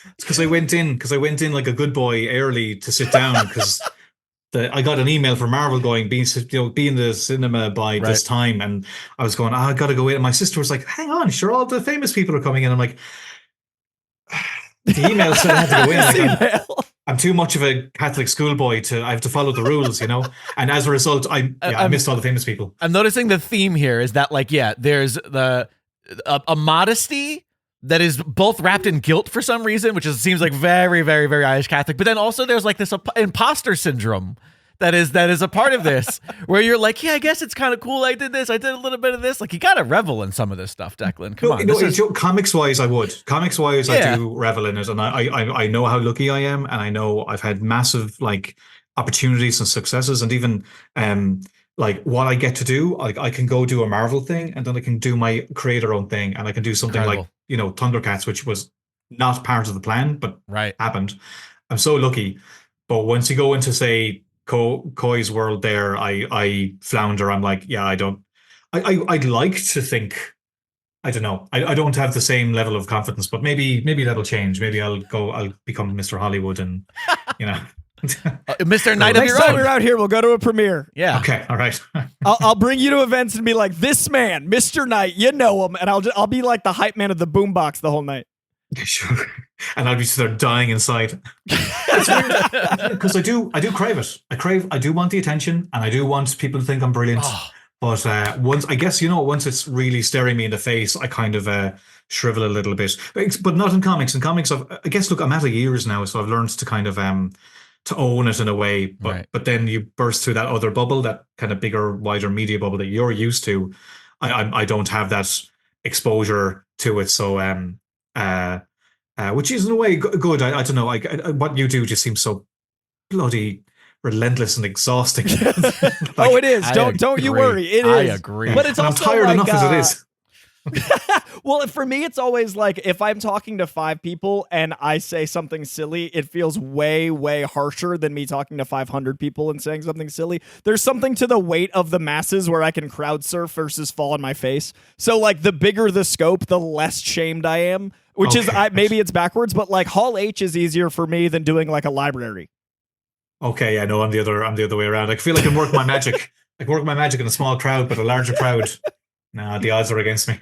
It's because I went in like a good boy early to sit down because... I got an email from Marvel going, be in the cinema by this time, and I was going, I got to go in. And my sister was like, hang on, sure, all the famous people are coming in. I'm like, the email said I had to go in. Like, I'm too much of a Catholic schoolboy I have to follow the rules, you know? And as a result, I missed all the famous people. I'm noticing the theme here is that, like, there's a modesty that is both wrapped in guilt for some reason, which seems like very, very, very Irish Catholic. But then also there's like this imposter syndrome that is a part of this, where you're like, yeah, I guess it's kind of cool. I did this. I did a little bit of this. Like, you got to revel in some of this stuff, Declan. Come on. Comics wise, I would. Comics wise, Yeah. I do revel in it, and I know how lucky I am, and I know I've had massive like opportunities and successes, and even like what I get to do. Like, I can go do a Marvel thing, and then I can do my create our own thing, and I can do something like Thundercats, which was not part of the plan, but happened. I'm so lucky. But once you go into, say, Koi's world there, I flounder. I'm like, yeah, I'd like to think, I don't know. I don't have the same level of confidence, but maybe that'll change. Maybe I'll become Mr. Hollywood and, Mr. Knight of Next your time own. you're out here, we'll go to a premiere. Yeah. Okay. All right. I'll bring you to events and be like, this man, Mr. Knight, you know him. And I'll be like the hype man of the boombox the whole night. Sure. And I'll be there dying inside. Because I do crave it. I do want the attention, and I do want people to think I'm brilliant. But once it's really staring me in the face, I kind of shrivel a little bit. But not in comics. In comics, I guess, look, I'm at years now, so I've learned to kind of to own it in a way. But then you burst through that other bubble, that kind of bigger, wider media bubble that you're used to. I don't have that exposure to it, so which is in a way good. I don't know. What you do just seems so bloody relentless and exhausting. It is. Don't you worry. It is. I agree. But it's and also I'm tired like, enough as it is. Well, for me, it's always like if I'm talking to 5 people and I say something silly, it feels way, way harsher than me talking to 500 people and saying something silly. There's something to the weight of the masses where I can crowd surf versus fall on my face. So, like, the bigger the scope, the less shamed I am, which is maybe it's backwards, but like Hall H is easier for me than doing like a library. Okay, yeah, no, I'm the other way around. I feel I can work my magic. I can work my magic in a small crowd, but a larger crowd. Nah, the odds are against me.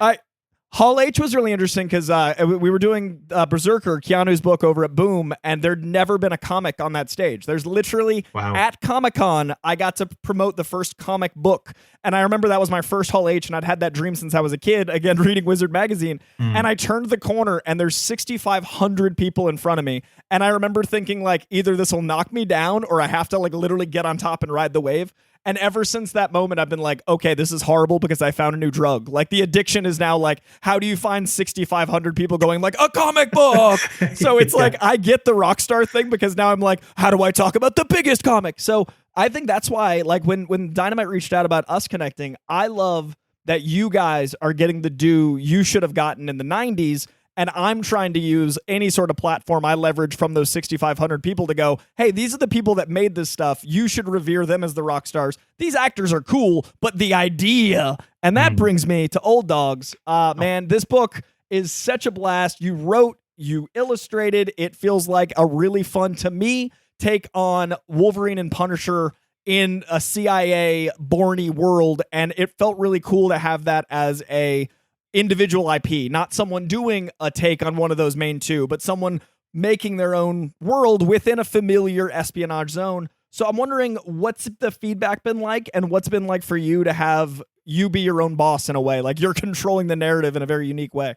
Hall H was really interesting because we were doing Berserker, Keanu's book over at Boom, and there'd never been a comic on that stage. There's literally, at Comic-Con, I got to promote the first comic book. And I remember that was my first Hall H, and I'd had that dream since I was a kid, again, reading Wizard Magazine. And I turned the corner, and there's 6,500 people in front of me. And I remember thinking, like, either this will knock me down, or I have to, like, literally get on top and ride the wave. And ever since that moment, I've been like, okay, this is horrible because I found a new drug. Like, the addiction is now like, how do you find 6,500 people going like, a comic book? So it's like, I get the rock star thing because now I'm like, how do I talk about the biggest comic? So I think that's why, like, when Dynamite reached out about us connecting, I love that you guys are getting the due you should have gotten in the 90s. And I'm trying to use any sort of platform I leverage from those 6,500 people to go, hey, these are the people that made this stuff. You should revere them as the rock stars. These actors are cool, but the idea, and that brings me to Old Dogs. Man, this book is such a blast. You wrote, you illustrated. It feels like a really fun, to me, take on Wolverine and Punisher in a CIA Bourne world. And it felt really cool to have that as a individual IP, not someone doing a take on one of those main two, but someone making their own world within a familiar espionage zone. So I'm wondering, what's the feedback been like, and what's been like for you to have you be your own boss in a way, like you're controlling the narrative in a very unique way?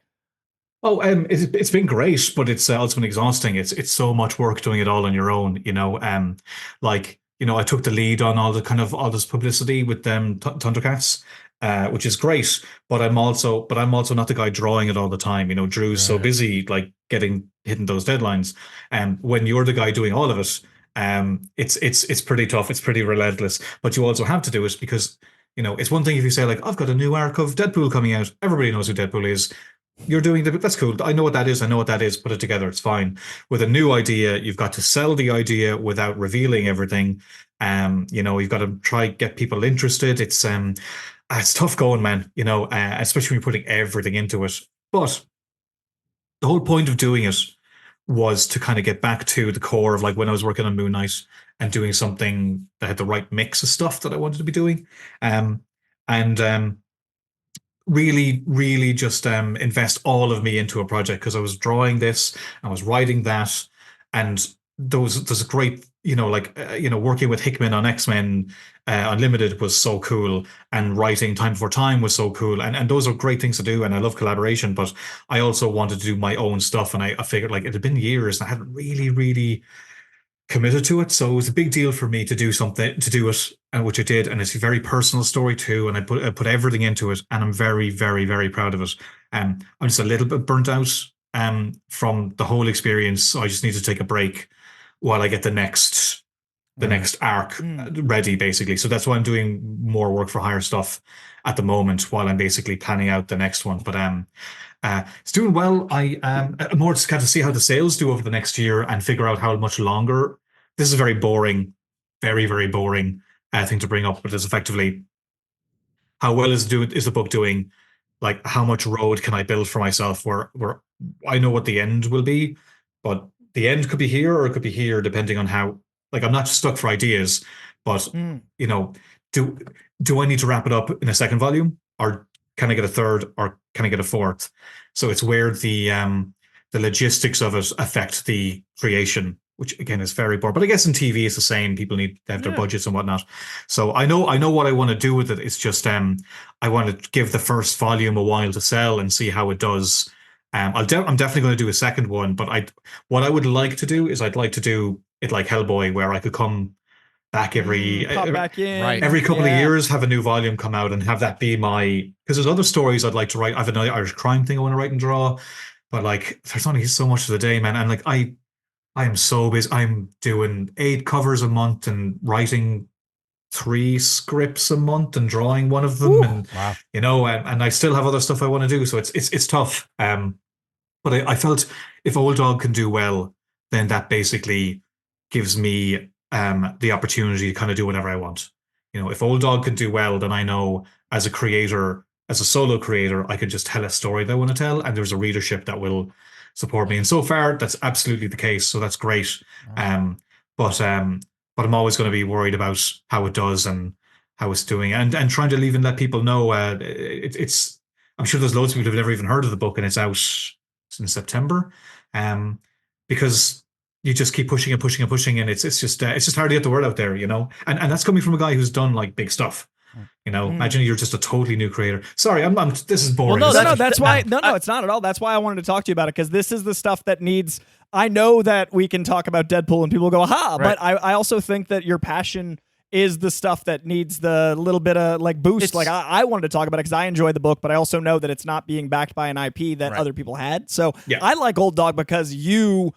Oh, it's been great, but it's been exhausting. It's so much work doing it all on your own, I took the lead on all this publicity with them Thundercats. Which is great, but I'm also not the guy drawing it all the time. Drew's so busy, like hitting those deadlines. When you're the guy doing all of it, it's pretty tough. It's pretty relentless. But you also have to do it because it's one thing if you say like, I've got a new arc of Deadpool coming out. Everybody knows who Deadpool is. You're doing that's cool. I know what that is. Put it together. It's fine. With a new idea, you've got to sell the idea without revealing everything. You've got to try get people interested. It's tough going, man, especially when you're putting everything into it. But the whole point of doing it was to kind of get back to the core of like when I was working on Moon Knight and doing something that had the right mix of stuff that I wanted to be doing. Really, really just invest all of me into a project because I was drawing this, I was writing that, and there's a great, working with Hickman on X-Men Unlimited was so cool, and writing Time Before Time was so cool, and those are great things to do, and I love collaboration, but I also wanted to do my own stuff, and I figured like it had been years and I hadn't really committed to it. So it was a big deal for me to do it, and which I did. And it's a very personal story too. And I put everything into it, and I'm very, very, very proud of it. I'm just a little bit burnt out from the whole experience. So I just need to take a break while I get the next arc ready, basically. So that's why I'm doing more work for hire stuff at the moment while I'm basically planning out the next one. But it's doing well. I'm more just kind of see how the sales do over the next year and figure out how much longer. This is very boring, very, very boring thing to bring up, but it's effectively how well is the book doing? Like, how much road can I build for myself where I know what the end will be, but the end could be here or it could be here, depending on how. Like, I'm not just stuck for ideas, but you know, do I need to wrap it up in a second volume, or can I get a third, or can I get a fourth? So it's where the logistics of it affect the creation, which again is very boring. But I guess in TV it's the same. People need to have their budgets and whatnot. So I know what I want to do with it. It's just I want to give the first volume a while to sell and see how it does. I'm definitely going to do a second one, but what I would like to do is I'd like to do it like Hellboy, where I could come back every couple of years, have a new volume come out, and have that be my, because there's other stories I'd like to write. I have another Irish crime thing I want to write and draw, but like there's only so much of the day, man. And like I am so busy. I'm doing 8 covers a month and writing 3 scripts a month and drawing one of them. And you know, and I still have other stuff I want to do. So it's tough. But I felt if Old Dog can do well, then that basically gives me the opportunity to kind of do whatever I want. You know, if Old Dog can do well, then I know as a creator, as a solo creator, I can just tell a story that I want to tell, and there's a readership that will support me. And so far, that's absolutely the case. So that's great. But I'm always going to be worried about how it does and how it's doing, and trying to even let people know. It's I'm sure there's loads of people who've never even heard of the book, and it's out in September, because you just keep pushing and pushing and pushing, and it's just hard to get the word out there, you know. And that's coming from a guy who's done like big stuff. You know, imagine you're just a totally new creator. Sorry, I'm this is boring. Well, no, that's why. No, it's not at all. That's why I wanted to talk to you about it, because this is the stuff that needs. I know that we can talk about Deadpool and people go, "Ha!" Right. But I also think that your passion is the stuff that needs the little bit of like boost. Like I wanted to talk about it because I enjoy the book, but I also know that it's not being backed by an IP that other people had. So I like Old Dog because you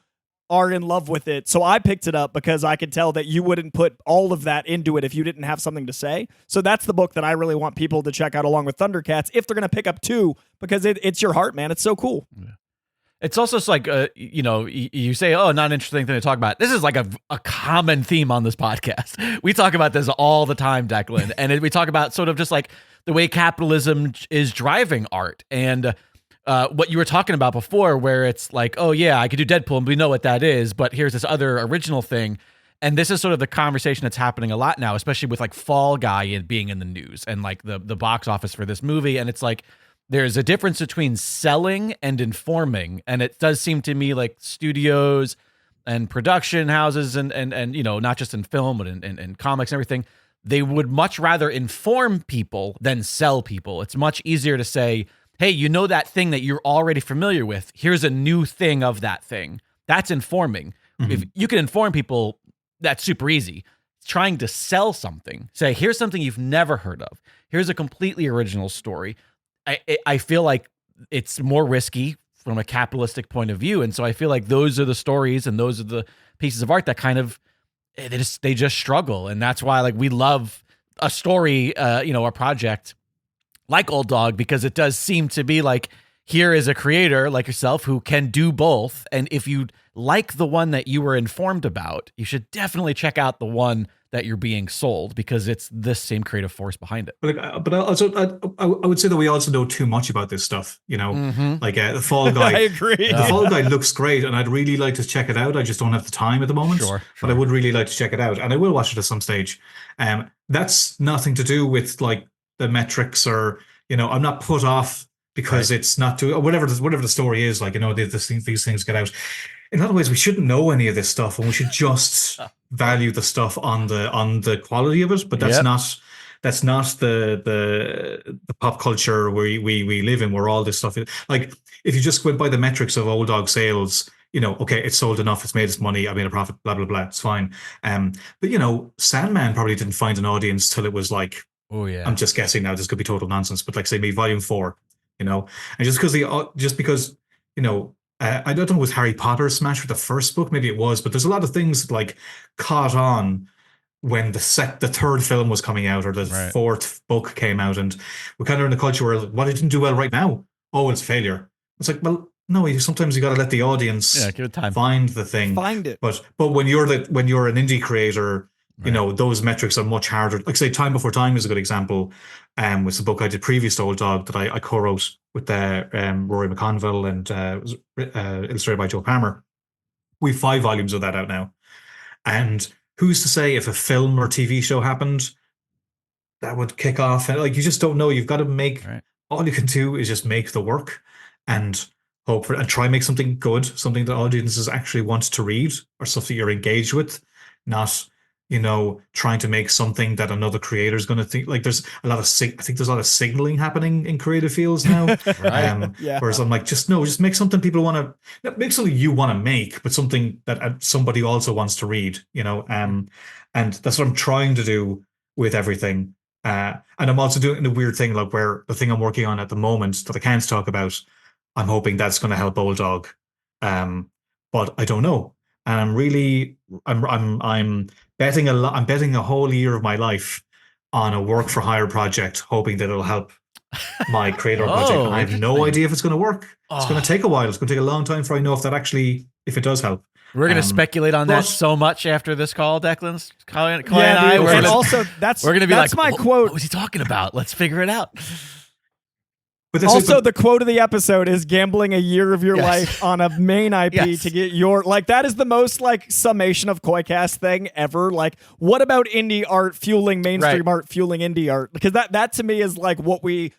are in love with it. So I picked it up because I could tell that you wouldn't put all of that into it if you didn't have something to say. So that's the book that I really want people to check out along with Thundercats if they're going to pick up 2, because it's your heart, man. It's so cool. Yeah. It's also just like, you know, you say, oh, not an interesting thing to talk about. This is like a common theme on this podcast. We talk about this all the time, Declan. And we talk about sort of just like the way capitalism is driving art. And what you were talking about before, where it's like, oh, yeah, I could do Deadpool and we know what that is, but here's this other original thing. And this is sort of the conversation that's happening a lot now, especially with like Fall Guy being in the news and like the box office for this movie. And it's like, there's a difference between selling and informing. And it does seem to me like studios and production houses and you know, not just in film, but in comics and everything, they would much rather inform people than sell people. It's much easier to say, hey, you know that thing that you're already familiar with. Here's a new thing of that thing. That's informing. Mm-hmm. If you can inform people, that's super easy. Trying to sell something, say, here's something you've never heard of. Here's a completely original story. I feel like it's more risky from a capitalistic point of view. And so I feel like those are the stories and those are the pieces of art that kind of, they just struggle. And that's why like we love a story, you know, a project like Old Dog, because it does seem to be like, here is a creator like yourself who can do both. And if you like the one that you were informed about, you should definitely check out the one that you're being sold, because it's this same creative force behind it. But also, I would say that we also know too much about this stuff, you know, like the Fall Guy. I agree. The Fall Guy looks great, and I'd really like to check it out. I just don't have the time at the moment. Sure. But I would really like to check it out, and I will watch it at some stage. That's nothing to do with like the metrics, or, you know, I'm not put off because it's not too, whatever the story is, like, you know, these things get out. In other ways, we shouldn't know any of this stuff, and we should just value the stuff on the quality of it. But that's not the pop culture we live in, where all this stuff is. Like, if you just went by the metrics of Old Dog sales, okay, it's sold enough, it's made its money, I made a profit, blah blah blah, it's fine. But Sandman probably didn't find an audience till it was like, Oh yeah. I'm just guessing now, this could be total nonsense, but like say maybe volume 4, and just because I don't know, was Harry Potter smash with the first book? Maybe it was, but there's a lot of things that, like, caught on when the third film was coming out, or the fourth book came out, and we're kind of in a culture where, well, it didn't do well right now. Oh, it's a failure. It's like, well, no, sometimes you got to let the audience give it time. find the thing, Find it. But when you're an indie creator, those metrics are much harder. Like say, Time Before Time is a good example. Was the book I did previous to Old Dog that I co-wrote with Rory McConville, and it was illustrated by Joe Palmer. We've 5 volumes of that out now, and who's to say if a film or TV show happened that would kick off? And like, you just don't know. You've got to make. All you can do is just make the work and hope for, and try and make something good, something that audiences actually want to read, or something you're engaged with, not trying to make something that another creator is going to think. Like, there's a lot of I think there's a lot of signaling happening in creative fields now. Whereas I'm like, just make something people want to make, something you want to make, but something that somebody also wants to read. And that's what I'm trying to do with everything. And I'm also doing the weird thing, like, where the thing I'm working on at the moment that I can't talk about, I'm hoping that's going to help Old Dog, but I don't know. And I'm betting a lot. I'm betting a whole year of my life on a work for hire project, hoping that it'll help my creator project. And I have no idea if it's going to work. It's going to take a while. It's going to take a long time for I know if it does help. We're going to speculate on that so much after this call, Declan. Clay and I. We're And gonna, also, that's we're going to be that's like, my quote. What was he talking about? Let's figure it out. But also, the quote of the episode is gambling a year of your life on a main IP to get your, like, that is the most, like, summation of Koicast thing ever. Like, what about indie art fueling mainstream art fueling indie art? Because that to me is like what we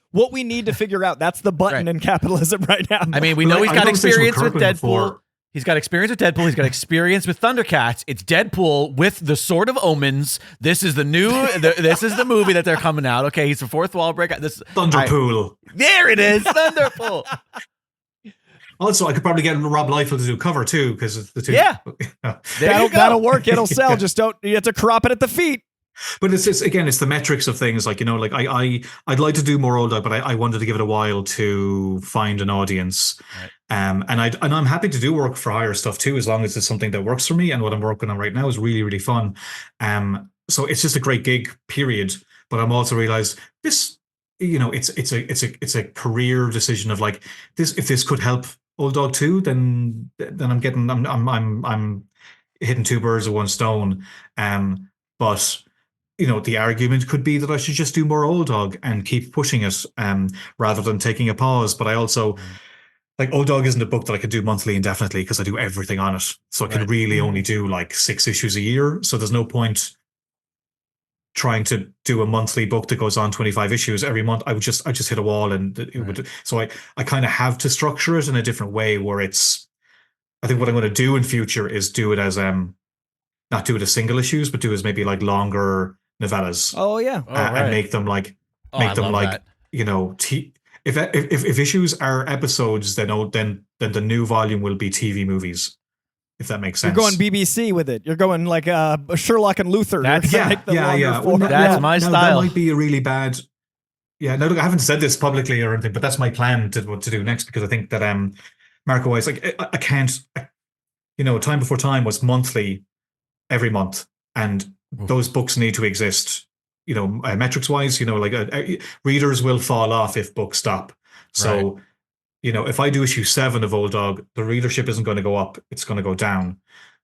need to figure out. That's the button in capitalism right now. I mean, we know he's got experience with Deadpool. Before. He's got experience with Deadpool. He's got experience with Thundercats. It's Deadpool with the Sword of Omens. This is the new. This is the movie that they're coming out. Okay, he's a fourth wall breakout. Thunderpool. There it is, Thunderpool. Also, I could probably get Rob Liefeld to do cover too, because it's the two. Yeah, that'll work. It'll sell. Just don't. You have to crop it at the feet. But it's the metrics of things, like, like I'd like to do more Old Dog, but I wanted to give it a while to find an audience. Right. And I'm happy to do work for hire stuff too, as long as it's something that works for me. And what I'm working on right now is really, really fun. So it's just a great gig, period. But I'm also realized this, it's a career decision of, like, this. If this could help Old Dog too, then I'm hitting 2 birds with 1 stone. But the argument could be that I should just do more Old Dog and keep pushing it, rather than taking a pause. But I also, like, Old Dog isn't a book that I could do monthly indefinitely, because I do everything on it. So I can really only do like 6 issues a year. So there's no point trying to do a monthly book that goes on 25 issues every month. I just hit a wall, and it would. So I kind of have to structure it in a different way, where it's, I think what I'm going to do in future is do it as not do it as single issues, but do it as maybe like longer novellas. Oh yeah, and make them like if issues are episodes, then the new volume will be TV movies, if that makes sense. You're going BBC with it. You're going like Sherlock and Luther. That's my style. That might be a really bad. Yeah, no, look, I haven't said this publicly or anything, but that's my plan to do next, because I think that Marquez, like, I can't. Time Before Time was monthly, every month, and those books need to exist. Metrics wise, readers will fall off if books stop. So, if I do issue 7 of Old Dog, the readership isn't going to go up; it's going to go down.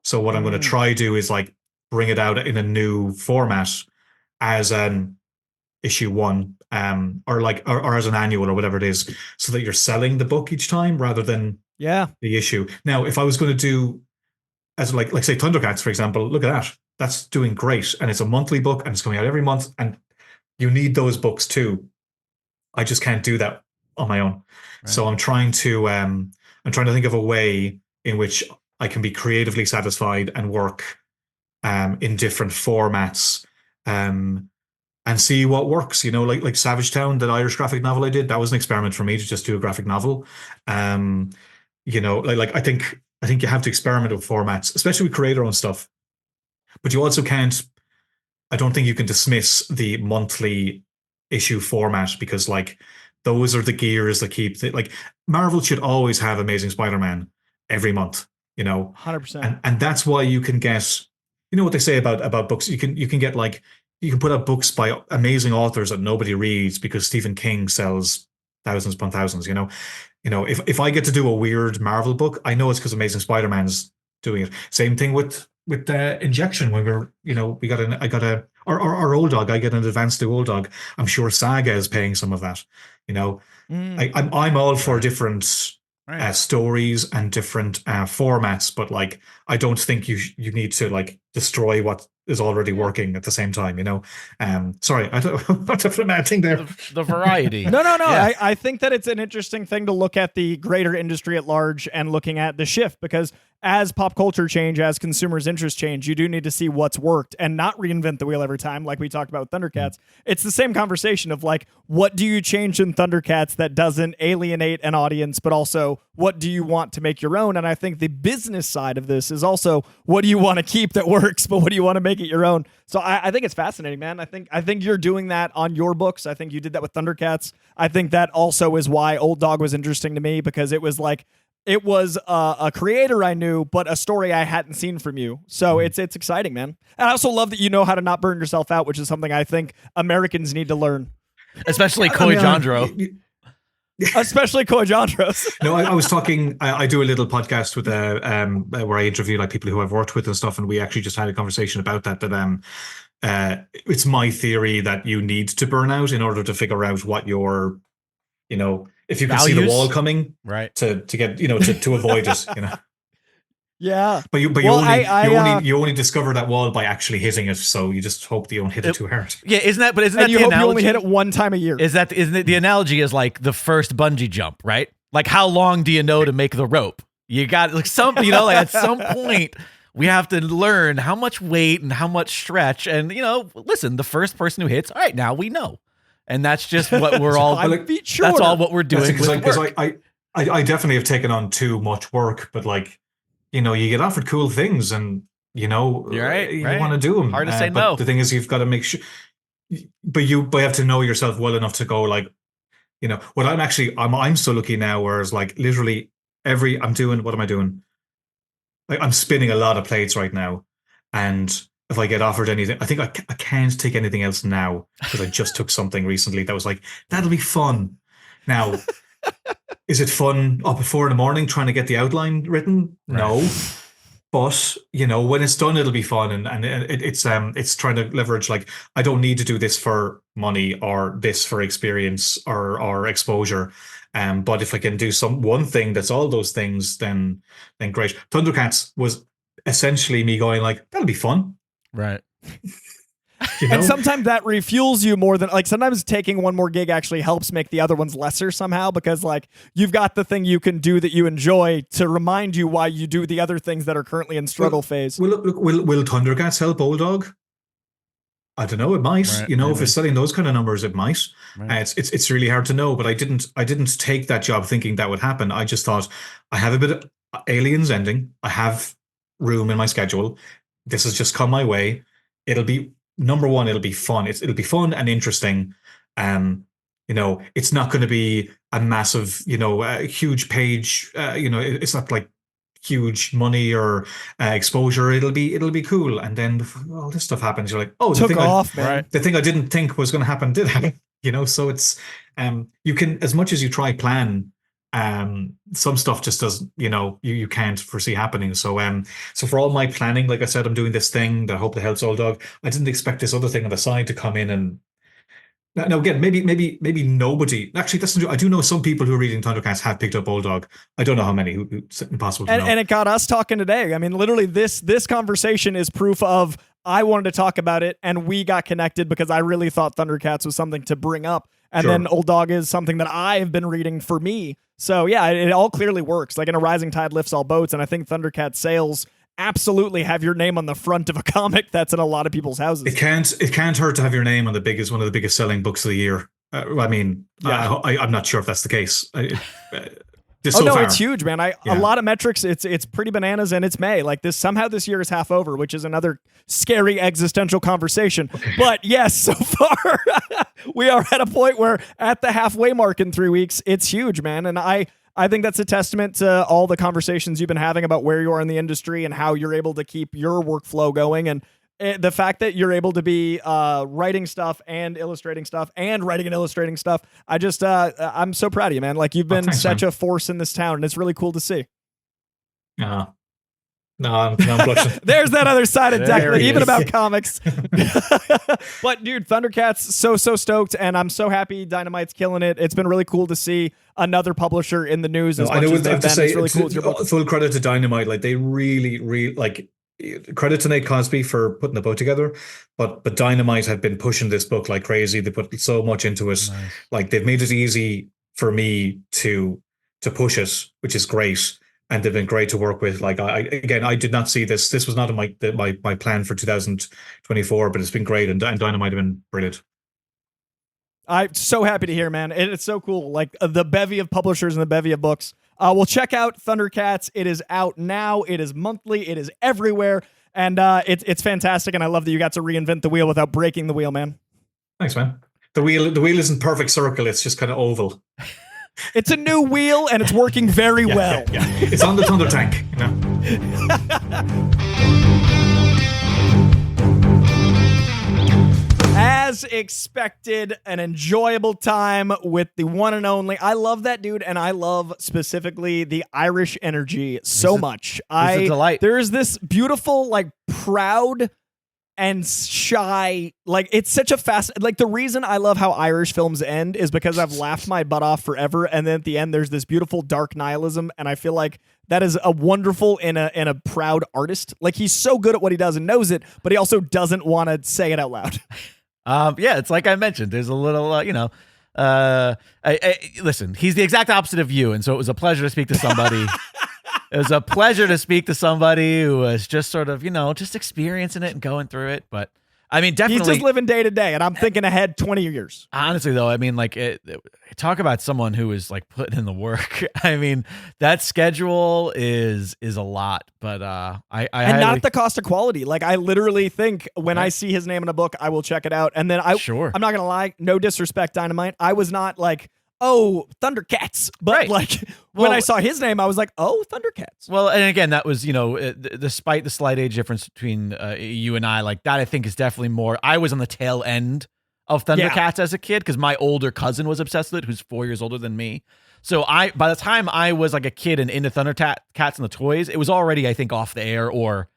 So what I'm going to try do is, like, bring it out in a new format as an issue 1, or as an annual or whatever it is, so that you're selling the book each time rather than the issue. Now, if I was going to do as like say Thundercats, for example, look at that. That's doing great, and it's a monthly book, and it's coming out every month, and you need those books too. I just can't do that on my own. Right. So I'm trying to think of a way in which I can be creatively satisfied and work in different formats, and see what works. Like Savage Town, that Irish graphic novel I did, that was an experiment for me to just do a graphic novel. Like I think I think you have to experiment with formats, especially with creator-owned stuff. But you also can't. I don't think you can dismiss the monthly issue format because, like, those are the gears that keep like Marvel should always have Amazing Spider-Man every month. 100%. And that's why you can get. You know what they say about books. You can get like you can put out books by amazing authors that nobody reads because Stephen King sells thousands upon thousands. If I get to do a weird Marvel book, I know it's because Amazing Spider-Man's doing it. Same thing with Injection when our Old Dog. I get an advance to Old Dog. I'm sure Saga is paying some of that. I'm all for different stories and different formats, but like I don't think you need to like destroy what is already working at the same time. Sorry, I don't. What's a mad thing there? The variety. No. Yeah. I think that it's an interesting thing to look at the greater industry at large and looking at the shift because as pop culture change, as consumers' interests change, you do need to see what's worked and not reinvent the wheel every time, like we talked about with Thundercats. It's the same conversation of like, what do you change in Thundercats that doesn't alienate an audience, but also what do you want to make your own? And I think the business side of this is also what do you want to keep that works, but what do you want to make it your own? So I think it's fascinating, man. I think you're doing that on your books. I think you did that with Thundercats. I think that also is why Old Dog was interesting to me because it was like, it was a creator I knew, but a story I hadn't seen from you. So it's exciting, man. And I also love that you know how to not burn yourself out, which is something I think Americans need to learn. Especially Coy Jandro. Especially Coy Jandros. No, I was talking. I do a little podcast with where I interview like people who I've worked with and stuff, and we actually just had a conversation about that. That it's my theory that you need to burn out in order to figure out what your, if you can see the wall coming, right? To get to avoid it, Yeah, but you only discover that wall by actually hitting it. So you just hope that you don't hit it too hard. Yeah, isn't that and the you hope analogy? you only hit it one time a year? Isn't it the analogy is like the first bungee jump, right? Like how long do you know to make the rope? You got like like at some point we have to learn how much weight and how much stretch. And listen, the first person who hits, all right, now we know, and that's just what we're all. That's all what we're doing. Because I definitely have taken on too much work, but like. You get offered cool things and, you want to do them. Hard to say but no. The thing is, you've got to make sure, but you have to know yourself well enough to go like, what I'm so lucky now, whereas like literally what am I doing? Like I'm spinning a lot of plates right now. And if I get offered anything, I think I can't take anything else now because I just took something recently that was like, that'll be fun. Now, is it fun up at 4 a.m. trying to get the outline written? Right. No. But, when it's done, it'll be fun. And it's trying to leverage, like, I don't need to do this for money or this for experience or exposure. But if I can do one thing that's all those things, then great. Thundercats was essentially me going like, that'll be fun. Right. And sometimes that refuels you more than like sometimes taking one more gig actually helps make the other ones lesser somehow because like you've got the thing you can do that you enjoy to remind you why you do the other things that are currently in struggle phase. Will Thundercats help Old Dog? I don't know. It might. Right, if it's selling those kind of numbers, it might. Right. It's really hard to know. But I didn't take that job thinking that would happen. I just thought I have a bit of Aliens ending. I have room in my schedule. This has just come my way. It'll be. Number one, it'll be fun. It'll be fun and interesting. It's not going to be a massive, a huge page. It's not like huge money or exposure. It'll be cool. And then all this stuff happens. You're like, oh, the thing I didn't think was going to happen did happen. So it's you can, as much as you try plan. Some stuff just doesn't, you can't foresee happening. So for all my planning, like I said, I'm doing this thing that I hope that helps Old Dog. I didn't expect this other thing on the side to come in and now again, maybe nobody. Actually, that's true. I do know some people who are reading Thundercats have picked up Old Dog. I don't know how many. It's impossible to know. And it got us talking today. I mean, literally, this conversation is proof of I wanted to talk about it, and we got connected because I really thought Thundercats was something to bring up. And then Old Dog is something that I have been reading for me. So yeah, it all clearly works. Like in a rising tide lifts all boats, and I think Thundercats sales absolutely have your name on the front of a comic that's in a lot of people's houses. It can't hurt to have your name on one of the biggest selling books of the year. I'm not sure if that's the case. so no, far. it's huge, man. A lot of metrics. It's pretty bananas, and it's May. Like this year is half over, which is another scary existential conversation. Okay. But yes, so far we are at a point where at the halfway mark in 3 weeks, it's huge, man. And I think that's a testament to all the conversations you've been having about where you are in the industry and how you're able to keep your workflow going. And the fact that you're able to be writing stuff and illustrating stuff and writing and illustrating stuff, I'm so proud of you, man. Like you've been such a force in this town, and it's really cool to see. No, I'm blushing. There's that other side of Declan, even about comics. But dude, Thundercats, so stoked, and I'm so happy Dynamite's killing it. It's been really cool to see another publisher in the news. As much as they've been. It's really cool with your book. Full credit to Dynamite. Like they really like. Credit to Nate Cosby for putting the book together, but Dynamite have been pushing this book like crazy. They put so much into it. Nice. Like they've made it easy for me to push it, which is great. And they've been great to work with. Like I did not see this. This was not in my plan for 2024, but it's been great. And Dynamite have been brilliant. I'm so happy to hear, man. It's so cool. Like the bevy of publishers and the bevy of books. We'll check out Thundercats. It is out now. It is monthly. It is everywhere. And it's fantastic. And I love that you got to reinvent the wheel without breaking the wheel, man. Thanks, man. The wheel isn't perfect circle. It's just kind of oval. It's a new wheel and it's working very well. Yeah. It's on the Thunder tank. You know? As expected, an enjoyable time with the one and only. I love that dude, and I love specifically the Irish energy so much. It's a delight. There is this beautiful, like, proud and shy, like, it's such a like, the reason I love how Irish films end is because I've laughed my butt off forever, and then at the end there's this beautiful dark nihilism, and I feel like that is a wonderful and a proud artist. Like, he's so good at what he does and knows it, but he also doesn't want to say it out loud. Yeah, it's like I mentioned. There's a little, listen, he's the exact opposite of you, and so it was a pleasure to speak to somebody. It was a pleasure to speak to somebody who was just sort of, just experiencing it and going through it. But I mean, definitely, he's just living day to day, and I'm thinking ahead 20 years. Honestly, though, I mean, like, talk about someone who is like putting in the work. I mean, that schedule is a lot, but and not at the cost of quality. Like, I literally think when I see his name in a book, I will check it out, and then I'm not gonna lie, no disrespect, Dynamite, I was not like, oh, Thundercats. But when I saw his name, I was like, oh, Thundercats. Well, and again, that was, despite the slight age difference between you and I, like that I think is definitely more. I was on the tail end of Thundercats as a kid because my older cousin was obsessed with it, who's 4 years older than me. So by the time I was like a kid and into Thundercats and the toys, it was already, I think, off the air or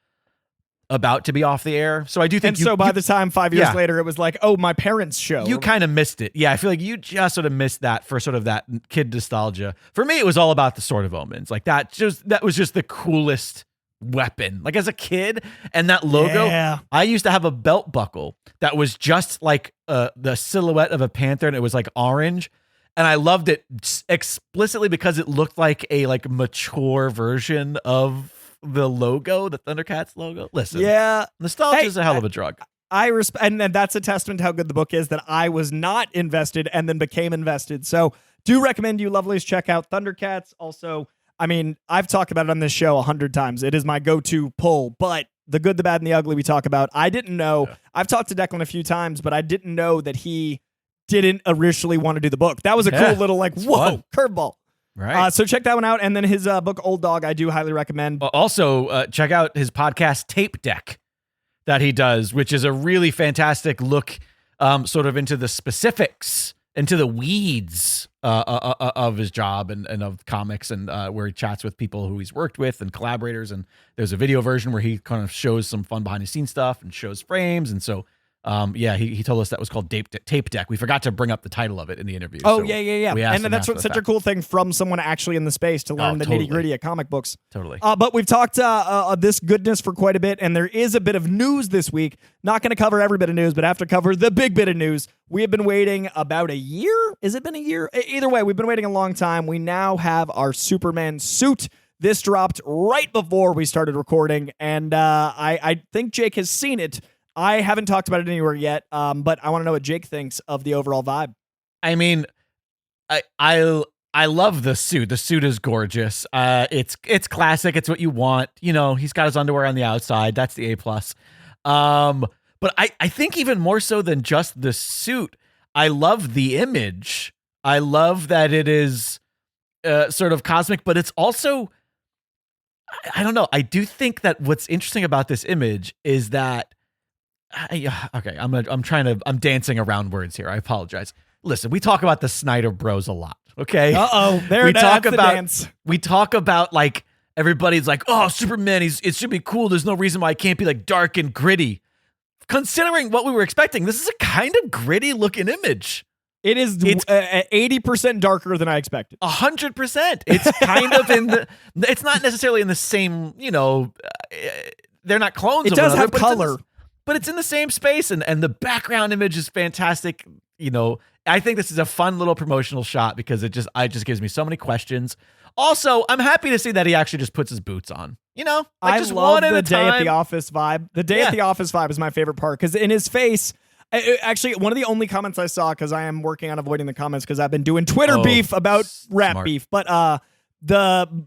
about to be off the air. So I do think by the time 5 years later it was like, oh, my parents' show. You kind of missed it. Yeah, I feel like you just sort of missed that for sort of that kid nostalgia. For me, it was all about the Sword of Omens. Like that was just the coolest weapon. Like as a kid, and that logo, I used to have a belt buckle that was just like the silhouette of a panther, and it was like orange. And I loved it explicitly because it looked like a like mature version of the logo, the Thundercats logo. Listen, nostalgia is a hell of a drug. I respect, and that's a testament to how good the book is that I was not invested and then became invested. So do recommend you lovelies check out Thundercats. Also, I mean, I've talked about it on this show 100 times. It is my go-to pull, but the good, the bad, and the ugly we talk about. I didn't know. I've talked to Declan a few times, but I didn't know that he didn't originally want to do the book. That was a cool little like, whoa, curveball. Right. So check that one out. And then his book, Old Dog, I do highly recommend. Also, check out his podcast, Tape Deck, that he does, which is a really fantastic look sort of into the specifics, into the weeds of his job and of comics, and where he chats with people who he's worked with and collaborators. And there's a video version where he kind of shows some fun behind the scenes stuff and shows frames. And so he told us that was called Tape Deck. We forgot to bring up the title of it in the interview. Oh, so yeah. And that's such a cool thing from someone actually in the space to learn the nitty gritty of comic books. Totally. But we've talked this goodness for quite a bit, and there is a bit of news this week. Not going to cover every bit of news, but have to cover the big bit of news. We have been waiting about a year. Has it been a year? Either way, we've been waiting a long time. We now have our Superman suit. This dropped right before we started recording, and I think Jake has seen it. I haven't talked about it anywhere yet, but I want to know what Jake thinks of the overall vibe. I mean, I I love the suit. The suit is gorgeous. It's classic. It's what you want. He's got his underwear on the outside. That's the A+. But I think even more so than just the suit, I love the image. I love that it is sort of cosmic, but it's also, I don't know. I do think that what's interesting about this image is that, I'm dancing around words here. I apologize. Listen, we talk about the Snyder Bros a lot. Okay. We talk about like everybody's like, oh, Superman, it should be cool. There's no reason why it can't be like dark and gritty. Considering what we were expecting, this is a kind of gritty looking image. It's 80% darker than I expected. 100%. It's kind of it's not necessarily in the same, they're not clones. It does have color. But it's in the same space, and the background image is fantastic. I think this is a fun little promotional shot because it just gives me so many questions. Also, I'm happy to see that he actually just puts his boots on. I just love one at the a day time. at the office vibe. The day at the office vibe is my favorite part because in his face, actually, one of the only comments I saw, because I am working on avoiding the comments because I've been doing Twitter beef about rap beef, but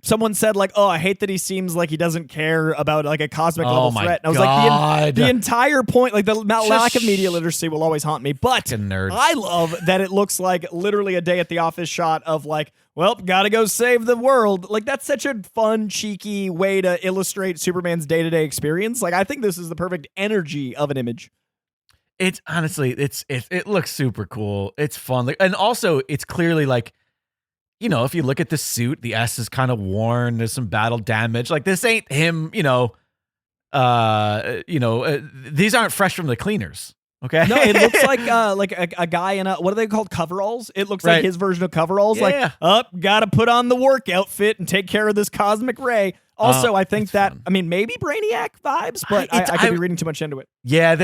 someone said like, oh, I hate that he seems like he doesn't care about like a cosmic level threat. And I was like, the entire point, like the lack of media literacy will always haunt me. But nerds. I love that it looks like literally a day at the office shot of like, well, gotta go save the world. Like that's such a fun, cheeky way to illustrate Superman's day-to-day experience. Like I think this is the perfect energy of an image. It's honestly, it looks super cool. It's fun. And also it's clearly like, if you look at the suit, the S is kind of worn. There's some battle damage. Like this ain't him, these aren't fresh from the cleaners. Okay. No, it looks like a guy in what are they called? Coveralls. It looks like his version of coveralls. Yeah. Like, gotta put on the work outfit and take care of this cosmic ray. Also, I think that, fun. I mean, maybe Brainiac vibes, but I could be reading too much into it. Yeah,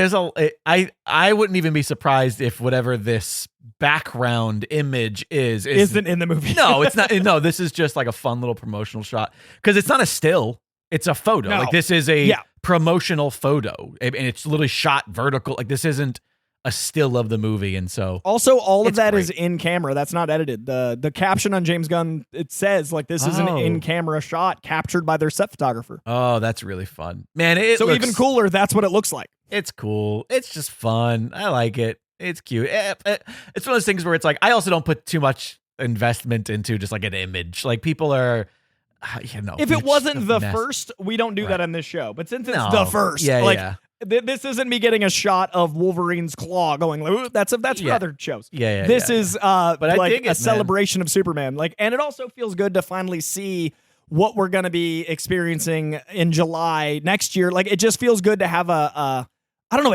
I wouldn't even be surprised if whatever this background image isn't in the movie. No, it's not. No, this is just like a fun little promotional shot because it's not a still. It's a photo. No. Like this is a promotional photo, and it's literally shot vertical. Like this isn't a still of the movie, and so also all of that is in camera. That's not edited. The caption on James Gunn, it says like this is an in camera shot captured by their set photographer. Oh, that's really fun, man. So even cooler. That's what it looks like. It's cool. It's just fun. I like it. It's cute. It's one of those things where it's like I also don't put too much investment into just like an image. Like people are. If it wasn't the first, we don't do that on this show. But since it's the first, this isn't me getting a shot of Wolverine's claw going. Ooh, that's for other shows. This is like a celebration of Superman. Like, and it also feels good to finally see what we're gonna be experiencing in July next year. Like, it just feels good to have a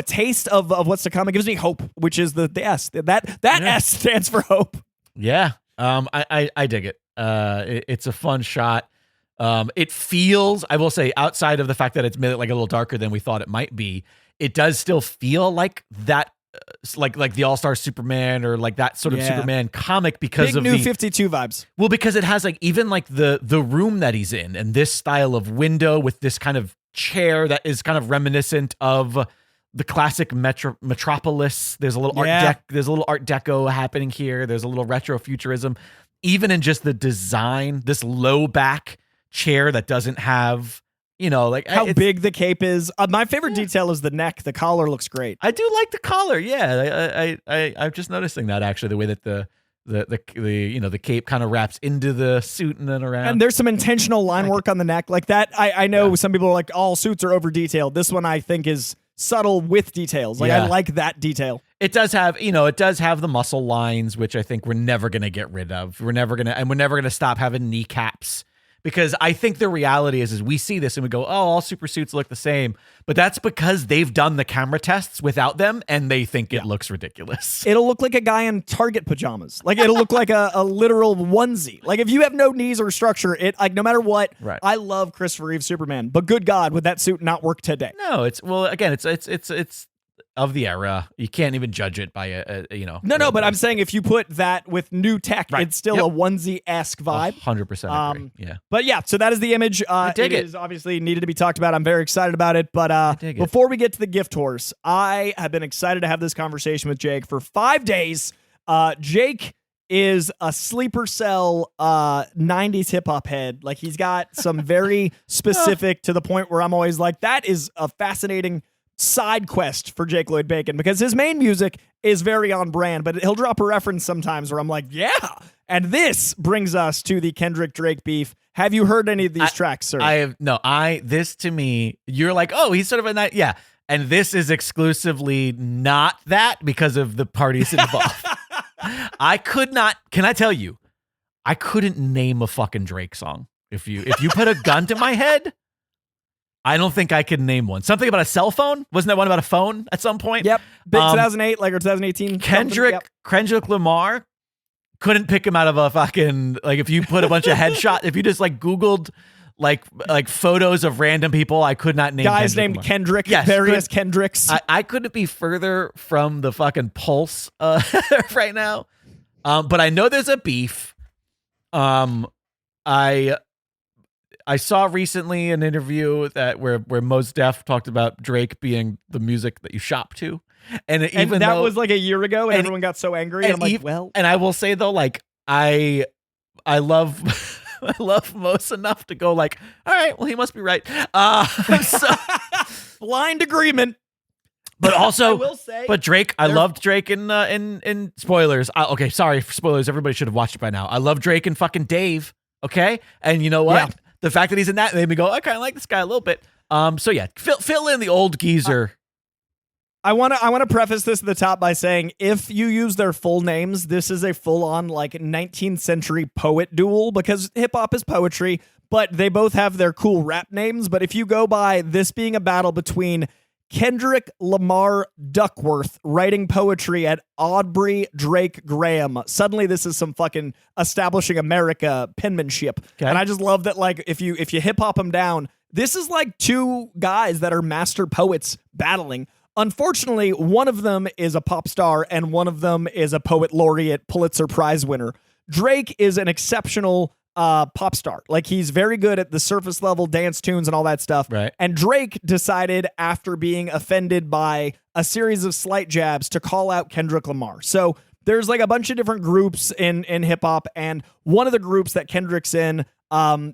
taste of what's to come. It gives me hope, which is the S. That S stands for hope. Yeah. I dig it. It's a fun shot. It feels, I will say, outside of the fact that it's made it like a little darker than we thought it might be, it does still feel like that, like the All-Star Superman or like that sort of Superman comic because of New 52 vibes. Well, because it has like even like the room that he's in and this style of window with this kind of chair that is kind of reminiscent of the classic Metropolis. There's a little there's a little Art Deco happening here. There's a little retro futurism. Even in just the design, this low back chair that doesn't have, like how big the cape is. My favorite detail is the neck. The collar looks great. I do like the collar. Yeah, I'm just noticing that actually the way that the cape kind of wraps into the suit and then around. And there's some intentional line work on the neck like that. I know some people are like all suits are over detailed. This one I think is subtle with details. Like I like that detail. It does have, the muscle lines, which I think we're never going to get rid of. We're never going to stop having kneecaps because I think the reality is we see this and we go, oh, all super suits look the same. But that's because they've done the camera tests without them and they think it looks ridiculous. It'll look like a guy in Target pajamas. Like it'll look like a literal onesie. Like if you have no knees or structure, no matter what, I love Christopher Reeve Superman, but good God, would that suit not work today? No, it's of the era. You can't even judge it by No, but I'm saying if you put that with new tech, it's still a onesie-esque vibe. 100% agree. Yeah. But yeah, so that is the image. It is obviously needed to be talked about. I'm very excited about it. But before we get to the gift horse, I have been excited to have this conversation with Jake for 5 days. Jake is a sleeper cell 90s hip hop head. Like he's got some very specific to the point where I'm always like, that is a fascinating side quest for Jake Lloyd Bacon, because his main music is very on brand, but he'll drop a reference sometimes where I'm like, yeah. And this brings us to the Kendrick Drake beef. Have you heard any of these tracks, sir? I have no. This to me, you're like, oh, he's sort of a nice, yeah. And this is exclusively not that because of the parties involved. I could not. Can I tell you? I couldn't name a fucking Drake song. If you put a gun to my head, I don't think I could name one. Something about a cell phone? Wasn't there one about a phone at some point? Yep. Big 2008, like or 2018. Kendrick Lamar. Couldn't pick him out of a fucking, like, if you put a bunch of headshot, if you just like Googled like photos of random people, I could not name guys Kendrick named Lamar. Kendrick, yes, various Kendricks. I couldn't be further from the fucking pulse right now. But I know there's a beef. I saw recently an interview that where Mos Def talked about Drake being the music that you shop to. And even that though, was like a year ago, and everyone got so angry. And I'm like, well. And I will say though, like I love I love Mos enough to go like, all right, well he must be right. So blind agreement. But also, I will say, but Drake, I loved Drake in spoilers. Okay, sorry for spoilers. Everybody should have watched it by now. I love Drake and fucking Dave. Okay, and you know what? Yeah. The fact that he's in that made me go, I kind of like this guy a little bit. So yeah, fill in the old geezer. I want to preface this at the top by saying, if you use their full names, this is a full-on like 19th century poet duel, because hip hop is poetry, but they both have their cool rap names. But if you go by this being a battle between Kendrick Lamar Duckworth writing poetry at Aubrey Drake Graham, suddenly this is some fucking establishing America penmanship. Okay. And I just love that, like, if you hip hop them down, this is like two guys that are master poets battling. Unfortunately, one of them is a pop star and one of them is a poet laureate Pulitzer Prize winner. Drake is an exceptional pop star. Like, he's very good at the surface level dance tunes and all that stuff. Right. And Drake decided, after being offended by a series of slight jabs, to call out Kendrick Lamar. So there's like a bunch of different groups in hip hop, and one of the groups that Kendrick's in,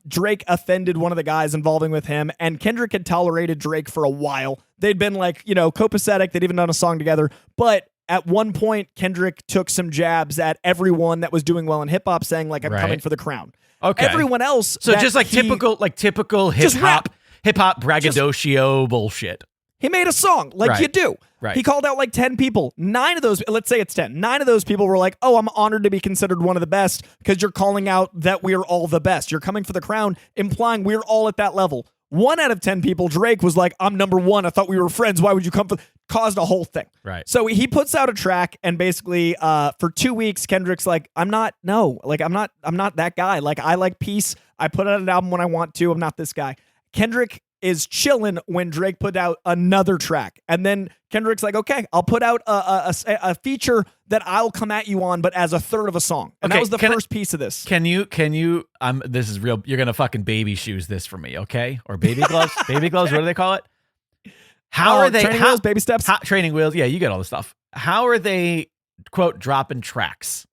Drake offended one of the guys involving with him, and Kendrick had tolerated Drake for a while. They'd been like, copacetic. They'd even done a song together. But at one point, Kendrick took some jabs at everyone that was doing well in hip hop, saying like, I'm coming for the crown. Okay. Everyone else. So just like typical hip hop braggadocio bullshit. He made a song like you do. Right. He called out like 10 people. 9 of those, let's say it's 10. 9 of those people were like, oh, I'm honored to be considered one of the best because you're calling out that we're all the best. You're coming for the crown, implying we're all at that level. 1 out of 10 people, Drake, was like, I'm number 1. I thought we were friends. Why would you come for? Caused a whole thing. Right. So he puts out a track, and basically for 2 weeks, Kendrick's like, I'm not that guy. Like, I like peace. I put out an album when I want to. I'm not this guy. Kendrick is chilling when Drake put out another track. And then Kendrick's like, okay, I'll put out a feature that I'll come at you on, but as a third of a song. And that was the first piece of this. Can you, this is real. You're going to fucking baby shoes this for me. Okay. Or baby gloves, baby gloves. What do they call it? How are they? Training wheels, baby steps. Training wheels. Yeah. You get all the stuff. How are they, quote, dropping tracks?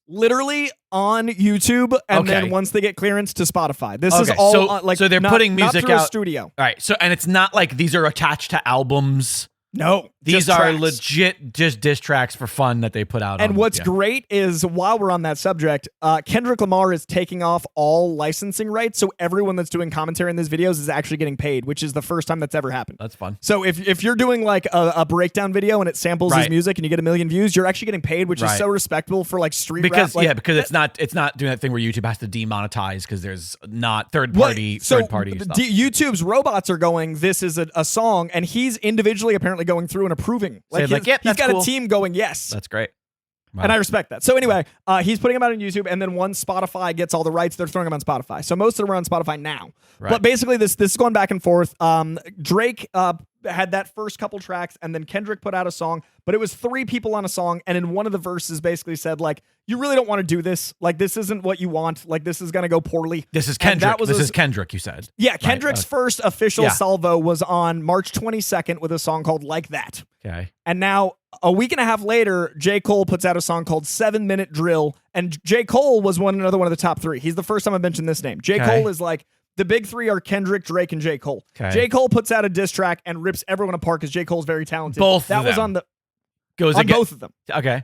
Literally on YouTube, and then once they get clearance to Spotify. This is all so they're putting music not out. A studio. All right. So, and it's not like these are attached to albums. No, these are legit just diss tracks for fun that they put out. And what's great is, while we're on that subject, Kendrick Lamar is taking off all licensing rights, so everyone that's doing commentary in these videos is actually getting paid, which is the first time that's ever happened. That's fun. So if you're doing like a breakdown video and it samples his music and you get 1 million views, you're actually getting paid, which is so respectable for like street rap. Because it's not doing that thing where YouTube has to demonetize because there's not third party stuff. YouTube's robots are going, this is a song, and he's individually apparently going through and approving. Like, he's got a team going, yes. That's great. Wow. And I respect that. So anyway, he's putting them out on YouTube, and then once Spotify gets all the rights, they're throwing them on Spotify. So most of them are on Spotify now. Right. But basically, this is going back and forth. Drake had that first couple tracks, and then Kendrick put out a song, but it was 3 people on a song, and in one of the verses basically said, like, you really don't want to do this. Like, this isn't what you want. Like, this is going to go poorly. This is Kendrick. This is Kendrick, you said. Yeah, Kendrick's first official salvo was on March 22nd with a song called Like That. Okay. And now, a week and a half later, J. Cole puts out a song called 7 Minute Drill, and J. Cole was another one of the top 3. He's the first time I've mentioned this name. J. Cole is like, the big 3 are Kendrick, Drake, and J. Cole. Okay. J. Cole puts out a diss track and rips everyone apart because J. Cole's very talented. Both that of was them. on the Goes on again. both of them. Okay.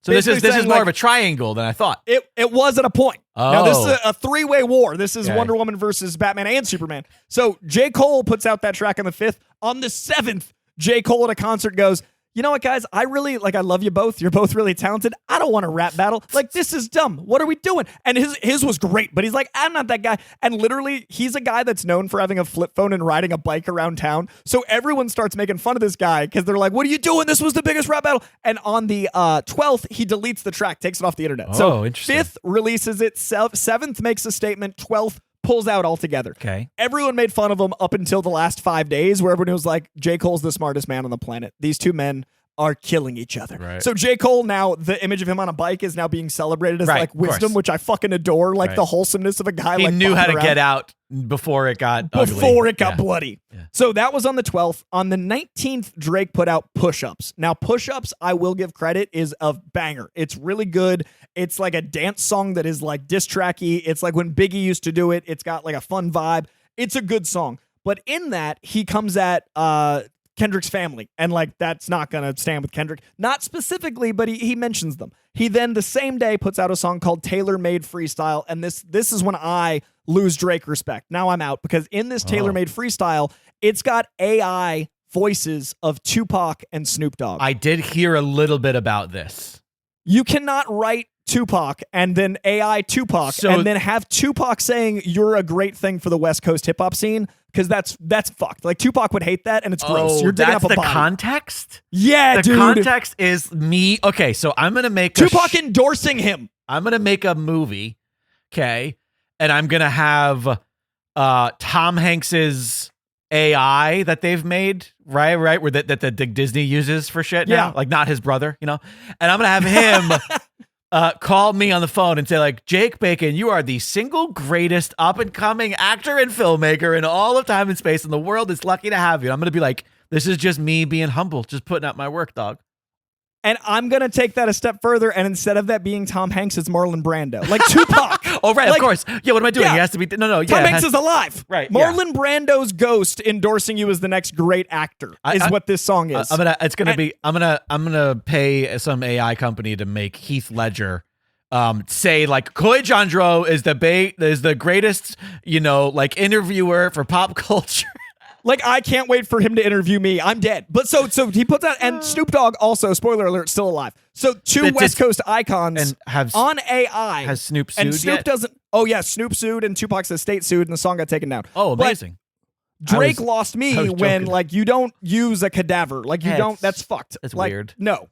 So this is more of a triangle than I thought. It was at a point. Oh. Now this is a 3-way war. This is Wonder Woman versus Batman and Superman. So J. Cole puts out that track on the 5th. On the 7th, J. Cole at a concert goes, you know what, guys? I love you both. You're both really talented. I don't want a rap battle. Like, this is dumb. What are we doing? And his was great, but he's like, I'm not that guy. And literally, he's a guy that's known for having a flip phone and riding a bike around town. So everyone starts making fun of this guy because they're like, what are you doing? This was the biggest rap battle. And on the 12th, he deletes the track, takes it off the internet. So interesting. 5th releases it. 7th makes a statement. 12th pulls out altogether. Okay. Everyone made fun of him up until the last 5 days where everyone was like, J. Cole's the smartest man on the planet. These 2 men are killing each other. Right. So J. Cole now, the image of him on a bike is now being celebrated as like wisdom, which I fucking adore. Like the wholesomeness of a guy. He like knew how to around. get out before it got bloody. Yeah. So that was on the 12th. On the 19th, Drake put out Push-Ups. Now, Push-Ups, I will give credit, is a banger. It's really good. It's like a dance song that is like diss tracky. It's like when Biggie used to do it. It's got like a fun vibe. It's a good song. But in that, he comes at Kendrick's family, and like that's not gonna stand with Kendrick, not specifically, but he mentions them. He then the same day puts out a song called Tailor Made Freestyle, and this is when I lose Drake respect. Now I'm out, because in this Tailor Made Freestyle, it's got AI voices of Tupac and Snoop Dogg. I did hear a little bit about this. You cannot write Tupac and then AI Tupac and then have Tupac saying you're a great thing for the West Coast hip hop scene, because that's fucked. Like, Tupac would hate that, and it's gross. You're digging up a body. That's the context? Yeah, dude. The context is me. Okay, so I'm going to make Tupac endorsing him. I'm going to make a movie, okay, and I'm going to have Tom Hanks's AI that they've made, right, where that the Disney uses for shit now, like not his brother, you know, and I'm going to have him call me on the phone and say, like, Jake Bacon, you are the single greatest up-and-coming actor and filmmaker in all of time and space, and the world is lucky to have you. I'm going to be like, this is just me being humble, just putting out my work, dog. And I'm going to take that a step further, and instead of that being Tom Hanks, it's Marlon Brando. Like Tupac. Oh, right, like, of course. Yeah, what am I doing? He has to be... No. Tom Hanks is alive. Right. Marlon Brando's ghost endorsing you as the next great actor is what this song is. I'm gonna pay some AI company to make Heath Ledger say, like, Coy Jandreau is the greatest, you know, like, interviewer for pop culture. Like, I can't wait for him to interview me. I'm dead. But so he puts out, and Snoop Dogg also, spoiler alert, still alive. So two West Coast icons on AI. Has Snoop sued and Snoop yet? doesn't. Oh yeah, Snoop sued, and Tupac's estate sued, and the song got taken down. Oh, amazing. But Drake lost me when like you don't use a cadaver. Like you don't. That's fucked. It's like, weird. No.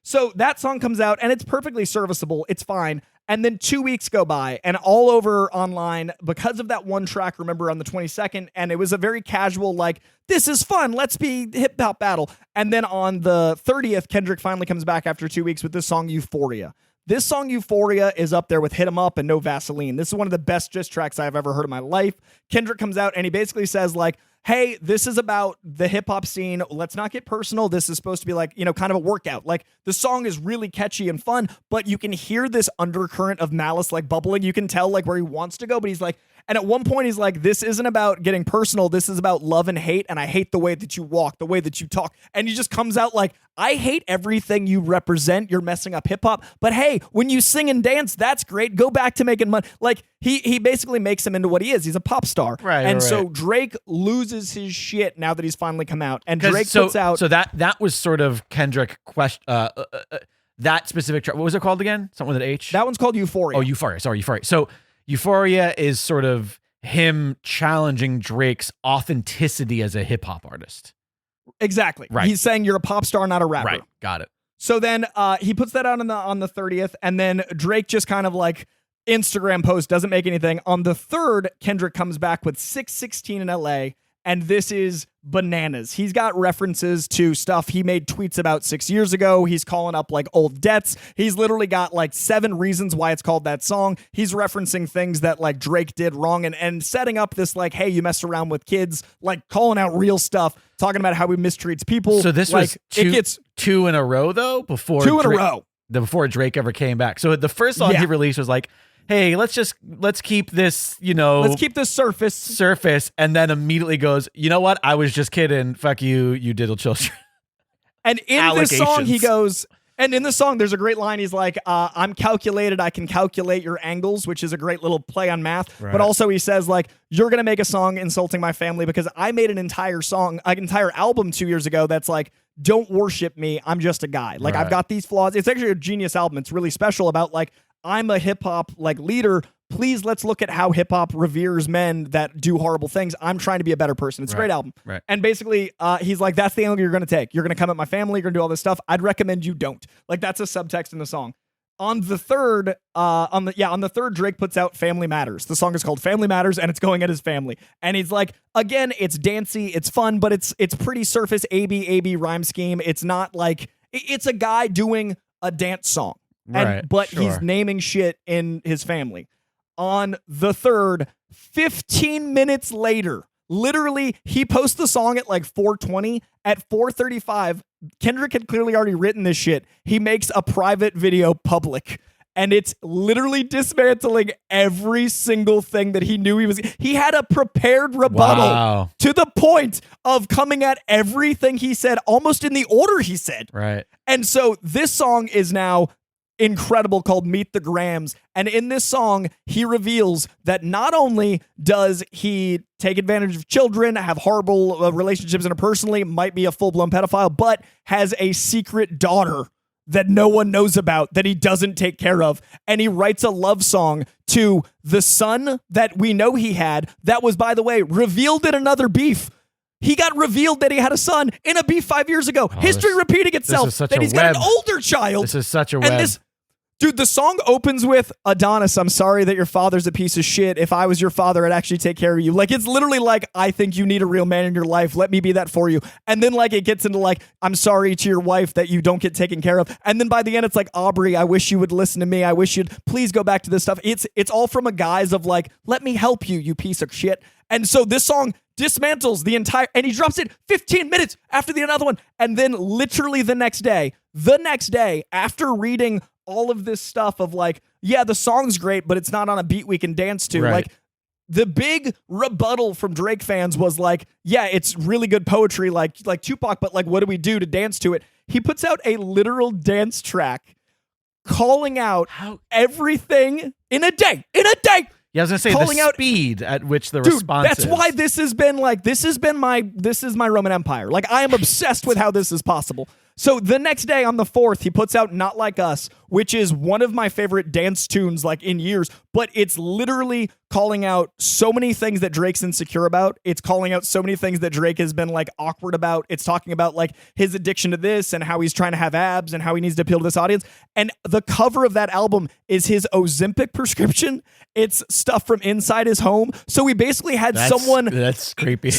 So that song comes out, and it's perfectly serviceable. It's fine. And then 2 weeks go by, and all over online, because of that one track, remember, on the 22nd, and it was a very casual, like, this is fun, let's be hip-hop battle. And then on the 30th, Kendrick finally comes back after 2 weeks with this song, Euphoria. This song, Euphoria, is up there with Hit 'Em Up and No Vaseline. This is one of the best diss tracks I've ever heard in my life. Kendrick comes out, and he basically says, like, hey, this is about the hip-hop scene. Let's not get personal. This is supposed to be like, you know, kind of a workout. Like, the song is really catchy and fun, but you can hear this undercurrent of malice, like, bubbling. You can tell, like, where he wants to go, but he's like, and at one point he's like, this isn't about getting personal. This is about love and hate, and I hate the way that you walk, the way that you talk. And he just comes out like, I hate everything you represent. You're messing up hip-hop. But hey, when you sing and dance, that's great. Go back to making money. Like, he basically makes him into what he is. He's a pop star. Right. And so Drake loses his shit now that he's finally come out. And Drake puts out... So that was sort of Kendrick question... that specific track. What was it called again? Something with an H? That one's called Euphoria. Oh, Euphoria. Sorry, Euphoria. So Euphoria is sort of him challenging Drake's authenticity as a hip-hop artist. Exactly. Right. He's saying you're a pop star, not a rapper. Right. Got it. So then he puts that out on the 30th, and then Drake just kind of like Instagram post, doesn't make anything. On the 3rd, Kendrick comes back with 616 in LA, and this is bananas. He's got references to stuff he made tweets about 6 years ago. He's calling up like old debts. He's literally got like 7 reasons why it's called that song. He's referencing things that like Drake did wrong and setting up this like, hey, you messed around with kids, like calling out real stuff, talking about how he mistreats people. So this like, was two in a row though, before Drake ever came back. So the first song he released was like, hey, let's keep this, let's keep this surface, and then immediately goes, you know what? I was just kidding. Fuck you, you diddle children. And in this song, he goes, and in the song, there's a great line. He's like, I'm calculated. I can calculate your angles, which is a great little play on math. Right. But also he says like, you're going to make a song insulting my family because I made an entire album 2 years ago that's like, don't worship me. I'm just a guy. Like I've got these flaws. It's actually a genius album. It's really special about like, I'm a hip hop like leader. Please, let's look at how hip hop reveres men that do horrible things. I'm trying to be a better person. It's a great album. Right. And basically, he's like, that's the angle you're going to take. You're going to come at my family. You're going to do all this stuff. I'd recommend you don't. Like that's a subtext in the song. On the third, Drake puts out Family Matters. The song is called Family Matters, and it's going at his family. And he's like, again, it's dancey, it's fun, but it's pretty surface AB rhyme scheme. It's not like it's a guy doing a dance song. But he's naming shit in his family. On the third, 15 minutes later, literally, he posts the song at like 4:20. At 4:35, Kendrick had clearly already written this shit. He makes a private video public. And it's literally dismantling every single thing that he knew he had a prepared rebuttal to the point of coming at everything he said, almost in the order he said. Right. And so this song is now incredible, called Meet the Grams. And in this song, he reveals that not only does he take advantage of children, have horrible relationships interpersonally, might be a full-blown pedophile, but has a secret daughter that no one knows about, that he doesn't take care of. And he writes a love song to the son that we know he had, that was, by the way, revealed in another beef. He got revealed that he had a son in a beef 5 years ago. History repeating itself. That he's got an older child. This is such a web. Dude, the song opens with, Adonis, I'm sorry that your father's a piece of shit. If I was your father, I'd actually take care of you. Like, it's literally like, I think you need a real man in your life. Let me be that for you. And then, like, it gets into, like, I'm sorry to your wife that you don't get taken care of. And then by the end, it's like, Aubrey, I wish you would listen to me. I wish you'd please go back to this stuff. It's all from a guise of, like, let me help you, you piece of shit. And so this song dismantles the entire, and he drops it 15 minutes after the another one. And then literally the next day, after reading all of this stuff of like, yeah, the song's great, but it's not on a beat we can dance to. Right. Like, the big rebuttal from Drake fans was like, yeah, it's really good poetry, like Tupac, but like, what do we do to dance to it? He puts out a literal dance track calling out everything in a day. Yeah, I was gonna say the speed at which the response that's why this has been like, this is my Roman Empire. Like, I am obsessed with how this is possible. So the next day on the 4th, he puts out Not Like Us, which is one of my favorite dance tunes like in years, but it's literally calling out so many things that Drake's insecure about. It's calling out so many things that Drake has been like awkward about. It's talking about like his addiction to this and how he's trying to have abs and how he needs to appeal to this audience. And the cover of that album is his Ozempic prescription. It's stuff from inside his home. So we basically had that's creepy.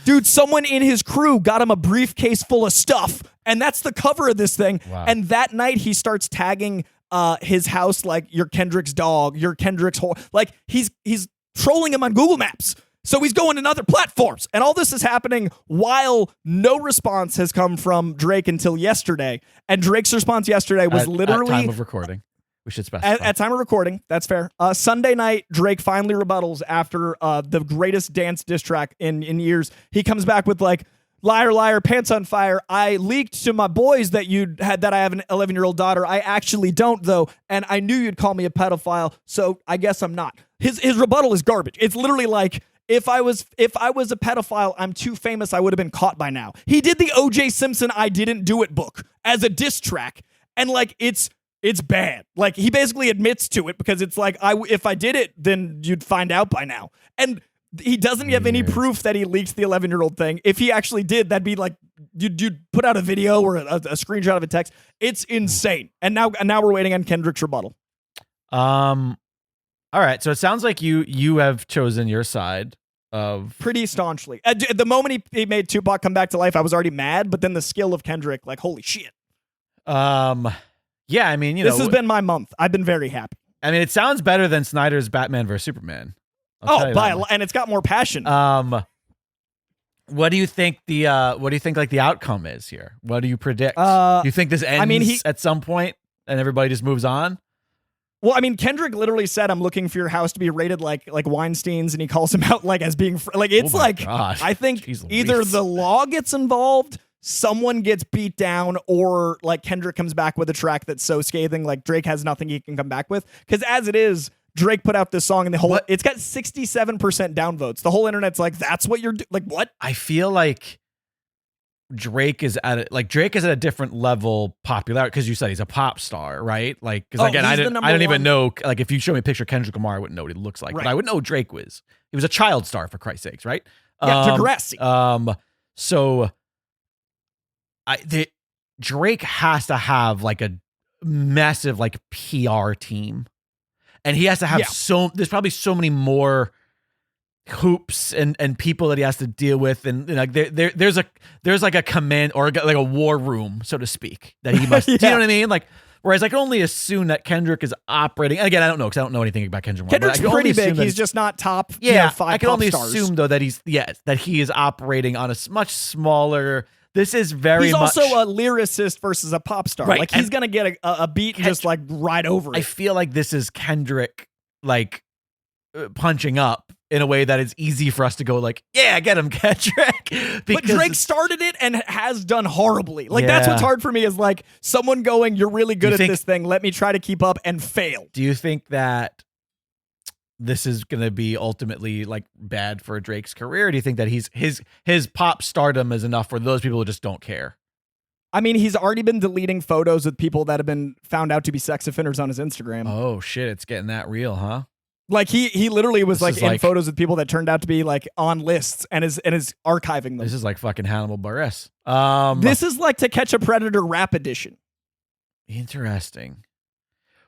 Dude, someone in his crew got him a briefcase full of stuff. And that's the cover of this thing. Wow. And that night he starts tagging his house like, you're Kendrick's dog, you're Kendrick's whore. Like, he's trolling him on Google Maps. So he's going to other platforms. And all this is happening while no response has come from Drake until yesterday. And Drake's response yesterday was literally... At time of recording. We should specify. At time of recording, that's fair. Sunday night, Drake finally rebuttals after the greatest dance diss track in years. He comes back with like, liar, liar, pants on fire. I leaked to my boys that I have an 11-year-old daughter. I actually don't, though, and I knew you'd call me a pedophile, so I guess I'm not. His rebuttal is garbage. It's literally like, if I was a pedophile, I'm too famous, I would have been caught by now. He did the O.J. Simpson I didn't do it book as a diss track, and like, it's bad. Like, he basically admits to it because it's like, if I did it, then you'd find out by now. And he doesn't have any proof that he leaked the 11-year-old thing. If he actually did, that'd be like, you'd put out a video or a screenshot of a text. It's insane. And now we're waiting on Kendrick's rebuttal. All right. So it sounds like you have chosen your side of pretty staunchly. The moment he made Tupac come back to life, I was already mad. But then the skill of Kendrick, like holy shit. Yeah, I mean, this has been my month. I've been very happy. I mean, it sounds better than Snyder's Batman vs Superman. And it's got more passion. What do you think the outcome is here? What do you predict? Do you think this ends at some point and everybody just moves on? Well, I mean, Kendrick literally said, "I'm looking for your house to be rated like Weinstein's," and he calls him out like as being like it's like gosh. I think Jeez either Louise. the law gets involved, someone gets beat down, or like Kendrick comes back with a track that's so scathing, like Drake has nothing he can come back with. Because as it is, Drake put out this song and it's got 67% downvotes. The whole internet's like, "That's what you're like." What? I feel like Drake is at a different level popularity because you said he's a pop star, right? Like, because again, I don't even know. Like, if you show me a picture of Kendrick Lamar, I wouldn't know what he looks like, Right. but I would know who Drake was. He was a child star, for Christ's sakes, right? Yeah, Degrassi. So Drake has to have like a massive like PR team, and he has to have there's probably so many more hoops and people that he has to deal with, and like there's like a command or like a war room, so to speak, that he must. Yeah. Do you know what I mean? Like, whereas I can only assume that Kendrick is operating. And again, I don't know because I don't know anything about Kendrick Lamar. Kendrick's pretty big. He's just not top. Yeah, 5 I can pop only stars. assume though that he is operating on a much smaller. This is very. He's much, also a lyricist versus a pop star. Right, Like he's gonna get a beat and just like ride over it. I feel like this is Kendrick like punching up in a way that it's easy for us to go like, yeah, get him, Kendrick. But Drake started it and has done horribly. Like that's what's hard for me is like someone going, "You're really good at this thing. Let me try to keep up," and fail. Do you think that this is going to be ultimately like bad for Drake's career? Or do you think that his pop stardom is enough for those people who just don't care? I mean, he's already been deleting photos with people that have been found out to be sex offenders on his Instagram. Oh shit, it's getting that real, huh? Like he literally was This like is in like- photos with people that turned out to be like on lists and is archiving them. This is like fucking Hannibal Buress. This is like To Catch a Predator rap edition. Interesting.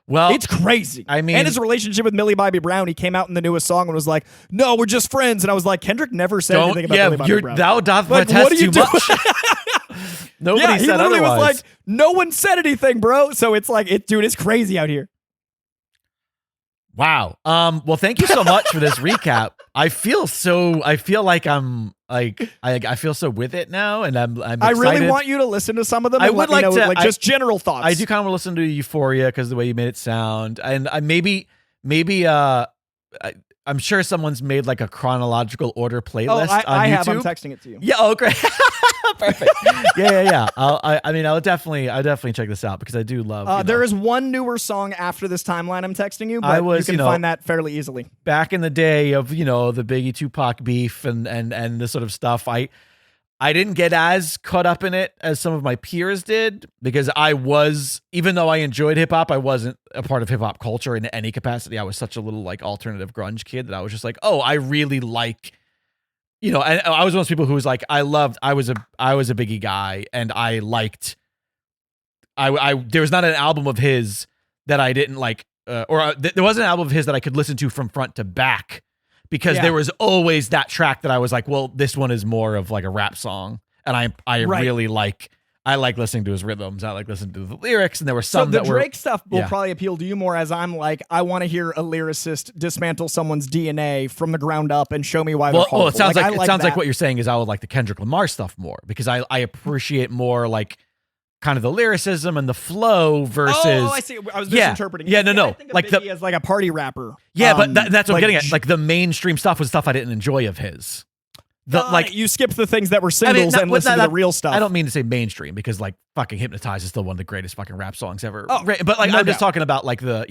Well, It's crazy. I mean- and his relationship with Millie Bobby Brown, he came out in the newest song and was like, "No, we're just friends." And I was like, Kendrick never said anything about Millie Bobby Brown. thou doth Like, protest what are you too doing? much. Nobody he said literally otherwise. was like, "No one said anything, bro." So it's like, dude, it's crazy out here. Wow. Well, thank you so much for this recap. I feel like I'm like I feel so with it now, and I'm excited. I really want you to listen to some of them. I And would let me like know, to- like just general thoughts. I do kind of want to listen to Euphoria because the way you made it sound, and I maybe I'm sure someone's made like a chronological order playlist on I YouTube. have. I'm texting it to you. Yeah. Oh, great. Perfect. Yeah. I'll definitely check this out because I do love. There is one newer song after this timeline I'm texting you, but you can find that fairly easily. Back in the day of the Biggie Tupac beef and this sort of stuff, I didn't get as caught up in it as some of my peers did because even though I enjoyed hip hop, I wasn't a part of hip hop culture in any capacity. I was such a little like alternative grunge kid that I was just like, oh, I really like. And I was one of those people who was like, I was a Biggie guy, and I liked. There was not an album of his that I didn't like, there wasn't an album of his that I could listen to from front to back, because there was always that track that I was like, well, this one is more of like a rap song, and I really like. I like listening to his rhythms. I like listening to the lyrics, and there were some so the Drake stuff will probably appeal to you more, as I'm like, I want to hear a lyricist dismantle someone's DNA from the ground up and show me why they're horrible. Well, it sounds like like what you're saying is I would like the Kendrick Lamar stuff more because I appreciate more like kind of the lyricism and the flow versus. Oh, I see. I was misinterpreting. Yeah, no. I think of Biggie as like a party rapper. Yeah, but that's what I'm getting at. Like the mainstream stuff was stuff I didn't enjoy of his. You skipped the things that were singles and listened to the real stuff. I don't mean to say mainstream because like fucking Hypnotize is still one of the greatest fucking rap songs ever. Oh, but like I'm just talking about like the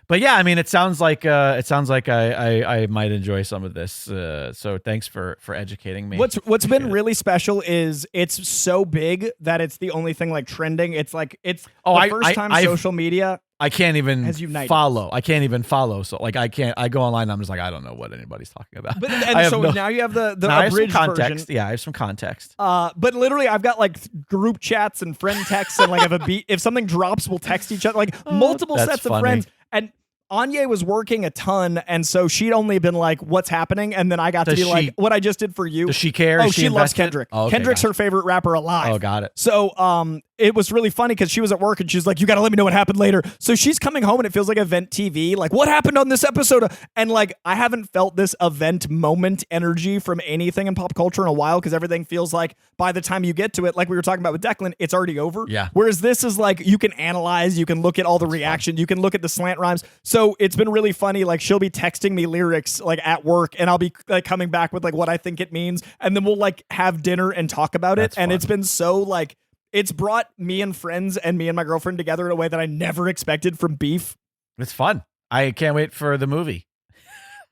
But yeah, I mean it sounds like I might enjoy some of this. So thanks for educating me. What's been really special is it's so big that it's the only thing like trending. It's like the first time social media. I can't even has united. follow. I can't even follow. So like I go online and I'm just like, I don't know what anybody's talking about. But now you have the abridged context. version. Yeah, I have some context. But literally I've got like group chats and friend texts and like if something drops, we'll text each other, like multiple That's sets funny. of friends. And Anya was working a ton, and so she'd only been like, "What's happening?" And then I got to be like, "What I just did for you." Does she care? Oh, Is she loves invested? Kendrick. Oh, okay, Kendrick's gotcha. her favorite rapper alive. Oh, got it. So, it was really funny because she was at work and she's like, "You got to let me know what happened later." So she's coming home and it feels like event TV. Like, what happened on this episode? And like, I haven't felt this event moment energy from anything in pop culture in a while because everything feels like by the time you get to it, like we were talking about with Declan, it's already over. Yeah. Whereas this is like, you can analyze, you can look at all the reaction, you can look at the slant rhymes. So it's been really funny. Like, she'll be texting me lyrics like at work, and I'll be like coming back with like what I think it means, and then we'll like have dinner and talk about That's it. And fun. it's been so like, it's brought me and friends and me and my girlfriend together in a way that I never expected from beef. It's fun. I can't wait for the movie.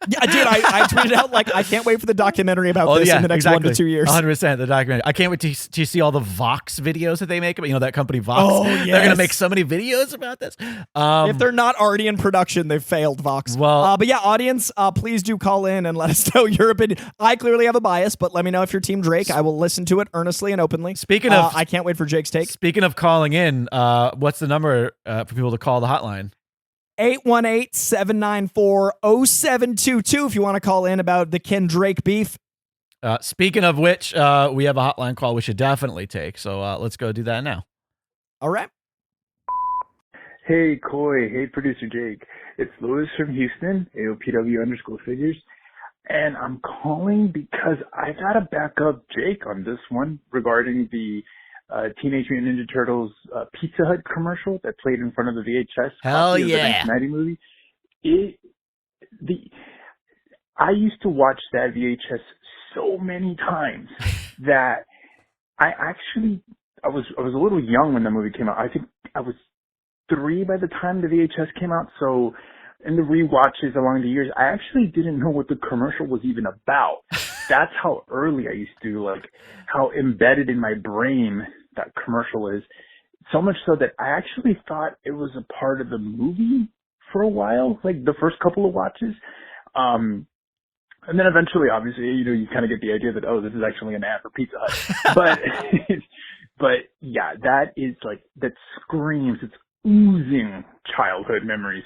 Yeah, dude, I tweeted out like, I can't wait for the documentary about this in the next 1 to 2 years. 100% the documentary. I can't wait to see all the Vox videos that they make. You know, that company Vox. Oh, They're yes. going to make so many videos about this. If they're not already in production, they've failed, Vox. Well- but yeah, audience, please do call in and let us know your opinion. I clearly have a bias, but let me know if you're Team Drake. I will listen to it earnestly and openly. Speaking of- I can't wait for Jake's take. Speaking of calling in, what's the number for people to call the hotline? 818-794-0722 if you want to call in about the Ken Drake beef. Speaking of which, we have a hotline call we should definitely take. So let's go do that now. All right. Hey, Coy. Hey, producer Jake. It's Louis from Houston, AOPW_figures. And I'm calling because I got to back up Jake on this one regarding the Teenage Mutant Ninja Turtles Pizza Hut commercial that played in front of the VHS. Hell copy of yeah. The 1990 movie. I used to watch that VHS so many times that I was a little young when the movie came out. I think I was 3 by the time the VHS came out. So in the rewatches along the years, I actually didn't know what the commercial was even about. That's how early I used to, like, how embedded in my brain that commercial is. So much so that I actually thought it was a part of the movie for a while, like the first couple of watches. And then eventually, obviously, you kind of get the idea that, oh, this is actually an ad for Pizza Hut. But yeah, that is like, that screams, it's oozing childhood memories.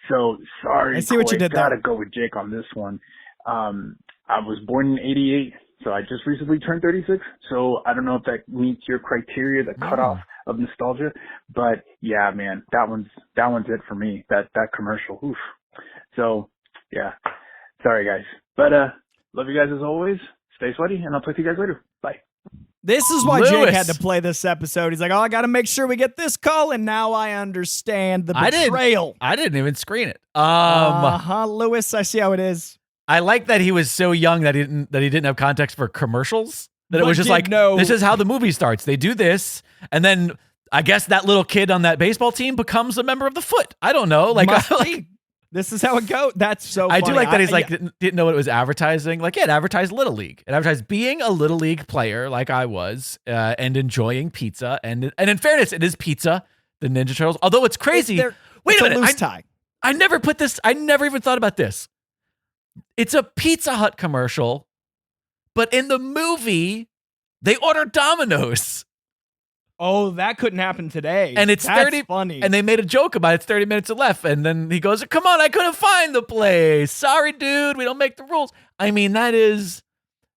So sorry, I see what Coy, you did there. gotta go with Jake on this one. I was born in 88, so I just recently turned 36. So I don't know if that meets your criteria, the cutoff of nostalgia. But yeah, man, that one's it for me. That commercial. Oof. So yeah, sorry guys, but love you guys as always. Stay sweaty, and I'll talk to you guys later. Bye. This is why Louis. Jake had to play this episode. He's like, oh, I got to make sure we get this call, and now I understand the betrayal. I didn't even screen it. Louis, I see how it is. I like that he was so young that he didn't have context for commercials. That it But was just did like, know- this is how the movie starts. They do this, and then I guess that little kid on that baseball team becomes a member of the Foot. I don't know. Like, Must be. This is how it goes. That's so funny. I do like that he's like yeah. didn't know what it was advertising. Like, yeah, it advertised Little League. It advertised being a Little League player like I was and enjoying pizza. And in fairness, it is pizza, the Ninja Turtles. Although it's crazy. Wait it's a minute. loose tie. I never even thought about this. It's a Pizza Hut commercial, but in the movie, they order Domino's. Oh, that couldn't happen today. And it's That's 30 funny. And they made a joke about it. It's 30 minutes left. And then he goes, come on, I couldn't find the place. Sorry, dude. We don't make the rules. I mean, that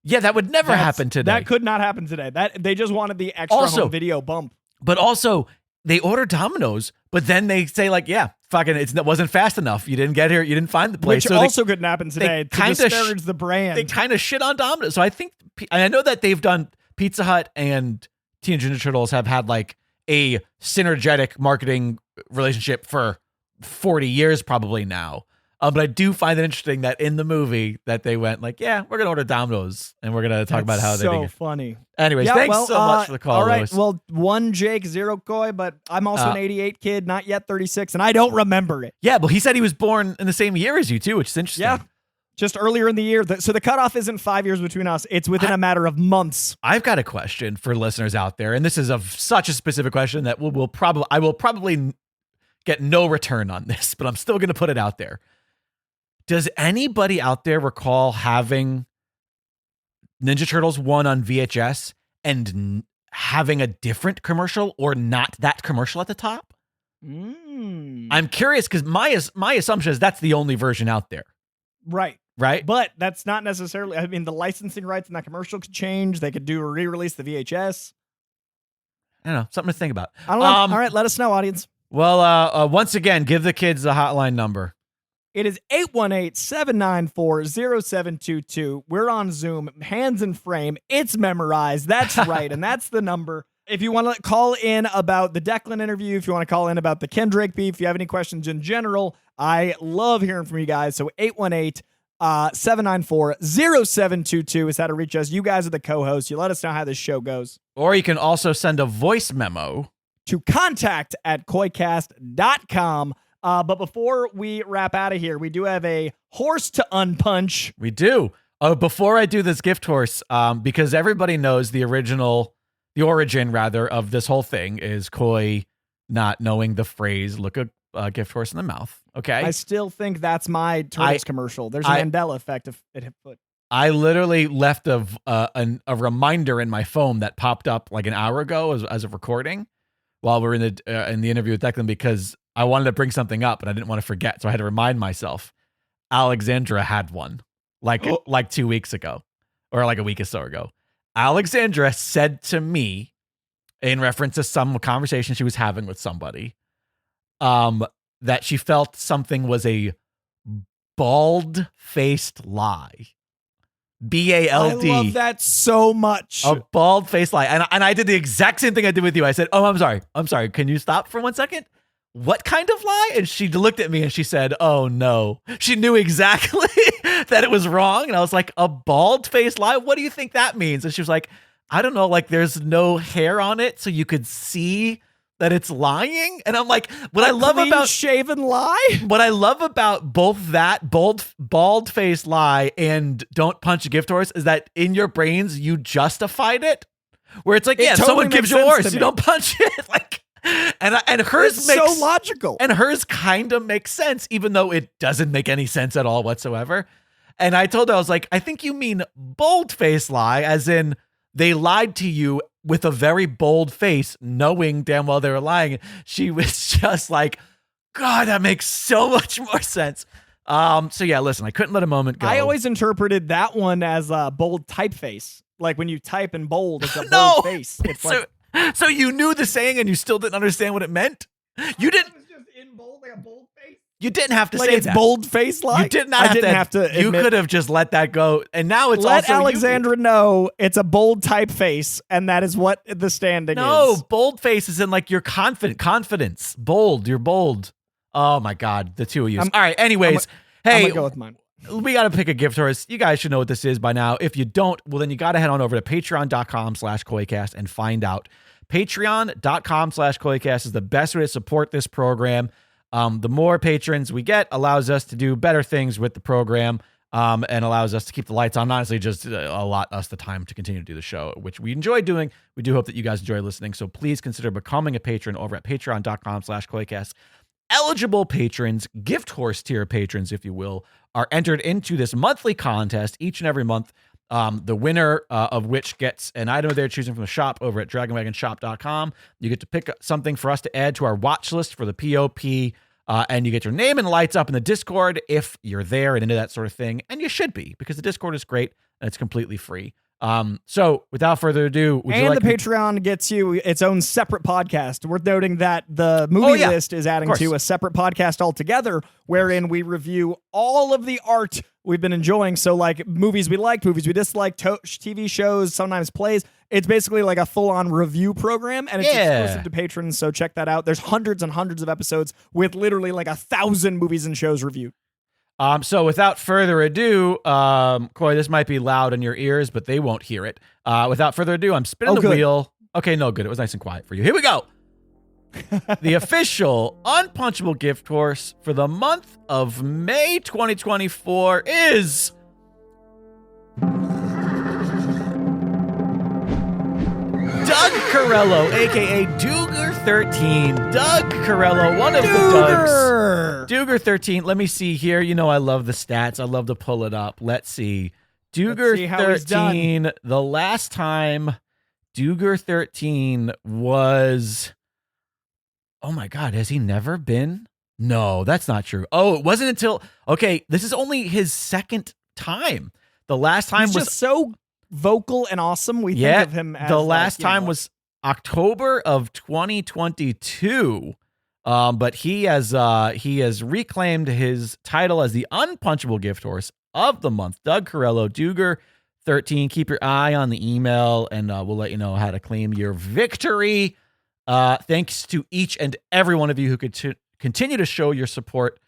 would never happen today. That could not happen today. That they just wanted the extra Also- home video bump. But also, they order Domino's, but then they say like, yeah, fucking, it wasn't fast enough. You didn't get here. You didn't find the place. Which So also couldn't happen today to kinda disparage the brand. they kind of shit on Domino's. So I think, and I know that they've done Pizza Hut and Teenage Ninja Turtles have had like a synergetic marketing relationship for 40 years probably now. But I do find it interesting that in the movie that they went like, yeah, we're going to order Domino's and we're going to talk about how they so did it. funny. Anyways, Yeah, thanks well, so much for the call, All right, Louis. well, 1 Jake, 0 Coy, but I'm also an 88 kid, not yet 36, and I don't remember it. Yeah, but he said he was born in the same year as you too, which is interesting. Yeah, just earlier in the year. So the cutoff isn't 5 years between us. It's within a matter of months. I've got a question for listeners out there, and this is such a specific question that I will probably get no return on this, but I'm still going to put it out there. Does anybody out there recall having Ninja Turtles 1 on VHS and having a different commercial or not that commercial at the top? I'm curious because my assumption is that's the only version out there. Right. Right? But that's not necessarily, I mean, the licensing rights in that commercial could change. They could do a re-release the VHS. I don't know. Something to think about. I don't know. All right, let us know, audience. Well, once again, give the kids the hotline number. It is 818-794-0722. We're on Zoom, hands in frame. It's memorized. That's right, and that's the number. If you want to call in about the Declan interview, if you want to call in about the Kendrick beef, if you have any questions in general, I love hearing from you guys. So 818-794-0722 is how to reach us. You guys are the co-hosts. You let us know how this show goes. Or you can also send a voice memo to contact@koicast.com. But before we wrap out of here, we do have a horse to unpunch. We do. Before I do this gift horse, because everybody knows the origin of this whole thing is Koi not knowing the phrase, look a gift horse in the mouth. Okay. I still think that's my Turtles commercial. There's a Mandela effect if it hit foot. I literally left a reminder in my phone that popped up like an hour ago as of recording while we're in the interview with Declan, because I wanted to bring something up and I didn't want to forget. So I had to remind myself. Alexandra had one like 2 weeks ago or like a week or so ago. Alexandra said to me in reference to some conversation she was having with somebody, that she felt something was a bald-faced lie. BALD. I love that so much. A bald-faced lie. And I did the exact same thing I did with you. I said, oh, I'm sorry. Can you stop for 1 second? What kind of lie? And she looked at me and she said, oh, no. She knew exactly that it was wrong. And I was like, a bald-faced lie? What do you think that means? And she was like, I don't know. Like, there's no hair on it so you could see that it's lying. And I'm like, what I love about shaven lie, what I love about both that bald-faced lie and don't punch a gift horse is that in your brains, you justified it. Where it's like, yeah, totally someone gives you a horse, you don't punch it. Like, and hers makes so logical, and hers kind of makes sense, even though it doesn't make any sense at all whatsoever. And I told her, I was like, I think you mean bold-faced lie, as in they lied to you with a very bold face, knowing damn well they were lying. She was just like, God, that makes so much more sense. So yeah, listen, I couldn't let a moment go. I always interpreted that one as a bold typeface. Like when you type in bold, it's a bold face. It's so you knew the saying and you still didn't understand what it meant? You didn't. It was just in bold, like a bold face. You didn't have to like say it's that. Bold face lie. You did not. I didn't have to. You could have just let that go, and now it's let also Alexandra know it's a bold typeface, and that is what the standing is. No, bold face is in like your confidence. Bold, you're bold. Oh my God, the two of you. All right. Anyways, I'm hey, gonna go with mine. We got to pick a gift horse. You guys should know what this is by now. If you don't, well, then you got to head on over to patreon.com/koicast and find out. Patreon.com/koicast is the best way to support this program. The more patrons we get allows us to do better things with the program, and allows us to keep the lights on. Honestly, just allot us the time to continue to do the show, which we enjoy doing. We do hope that you guys enjoy listening. So please consider becoming a patron over at patreon.com/koicast. Eligible patrons, gift horse tier patrons, if you will, are entered into this monthly contest each and every month. The winner of which gets an item they're choosing from the shop over at dragonwagonshop.com. You get to pick something for us to add to our watch list for the POP, and you get your name and lights up in the Discord if you're there and into that sort of thing. And you should be, because the Discord is great and it's completely free. So without further ado, the Patreon gets you its own separate podcast. Worth noting that the movie list is adding to a separate podcast altogether, wherein we review all of the art we've been enjoying. So like movies we liked, movies we disliked, TV shows, sometimes plays. It's basically like a full-on review program, and it's exclusive to patrons. So check that out. There's hundreds and hundreds of episodes with literally like 1,000 movies and shows reviewed. So without further ado, Coy, this might be loud in your ears, but they won't hear it. Without further ado, I'm spinning the wheel. Okay, no, good. It was nice and quiet for you. Here we go. The official unpunchable gift horse for the month of May 2024 is Doug Chiarello, a.k.a. Duger13. Doug Chiarello, one of the Dougs. Duger13, let me see here. You know I love the stats. I love to pull it up. Let's see. Duger13, the last time Duger13 was Oh my God, has he never been? No, that's not true. Oh, it wasn't until, okay, this is only his second time. The last time He's was just so vocal and awesome. We think of him as the last time was October of 2022. But he has reclaimed his title as the unpunchable gift horse of the month. Doug Chiarello, Duger 13. Keep your eye on the email, and we'll let you know how to claim your victory. Thanks to each and every one of you who could continue to show your support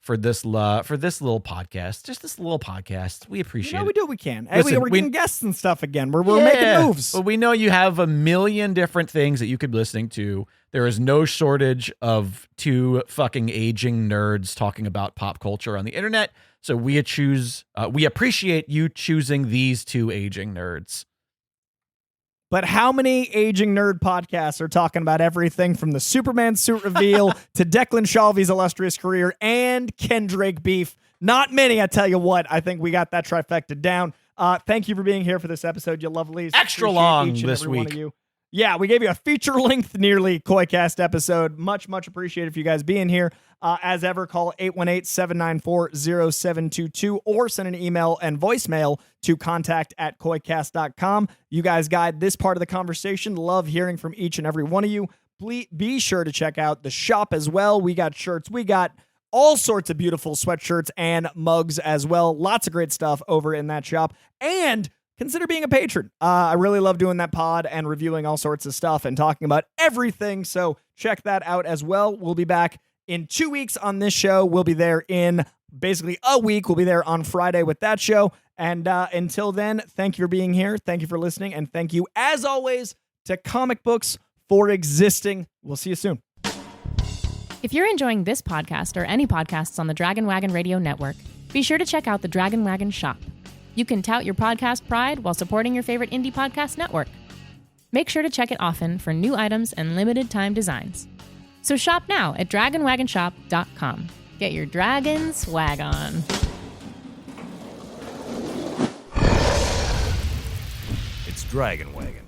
for this little podcast. Just this little podcast. We appreciate it. We do what we can. Hey, Listen, we're getting guests and stuff again. We're making moves. But we know you have a million different things that you could be listening to. There is no shortage of two fucking aging nerds talking about pop culture on the internet. So we appreciate you choosing these two aging nerds. But how many aging nerd podcasts are talking about everything from the Superman suit reveal to Declan Shalvey's illustrious career and Kendrake beef? Not many, I tell you what. I think we got that trifecta down. Thank you for being here for this episode, you lovelies. Extra Appreciate long each and this every one week. of you. Yeah, we gave you a feature-length, nearly KoiCast episode. Much, much appreciated for you guys being here. As ever, call 818-794-0722 or send an email and voicemail to contact@koicast.com. You guys guide this part of the conversation. Love hearing from each and every one of you. Please be sure to check out the shop as well. We got shirts. We got all sorts of beautiful sweatshirts and mugs as well. Lots of great stuff over in that shop. And consider being a patron. I really love doing that pod and reviewing all sorts of stuff and talking about everything. So check that out as well. We'll be back in 2 weeks on this show. We'll be there in basically a week. We'll be there on Friday with that show. And until then, thank you for being here. Thank you for listening. And thank you, as always, to Comic Books for existing. We'll see you soon. If you're enjoying this podcast or any podcasts on the Dragon Wagon Radio Network, be sure to check out the Dragon Wagon shop. You can tout your podcast pride while supporting your favorite indie podcast network. Make sure to check it often for new items and limited time designs. So shop now at dragonwagonshop.com. Get your dragon swag on. It's Dragon Wagon.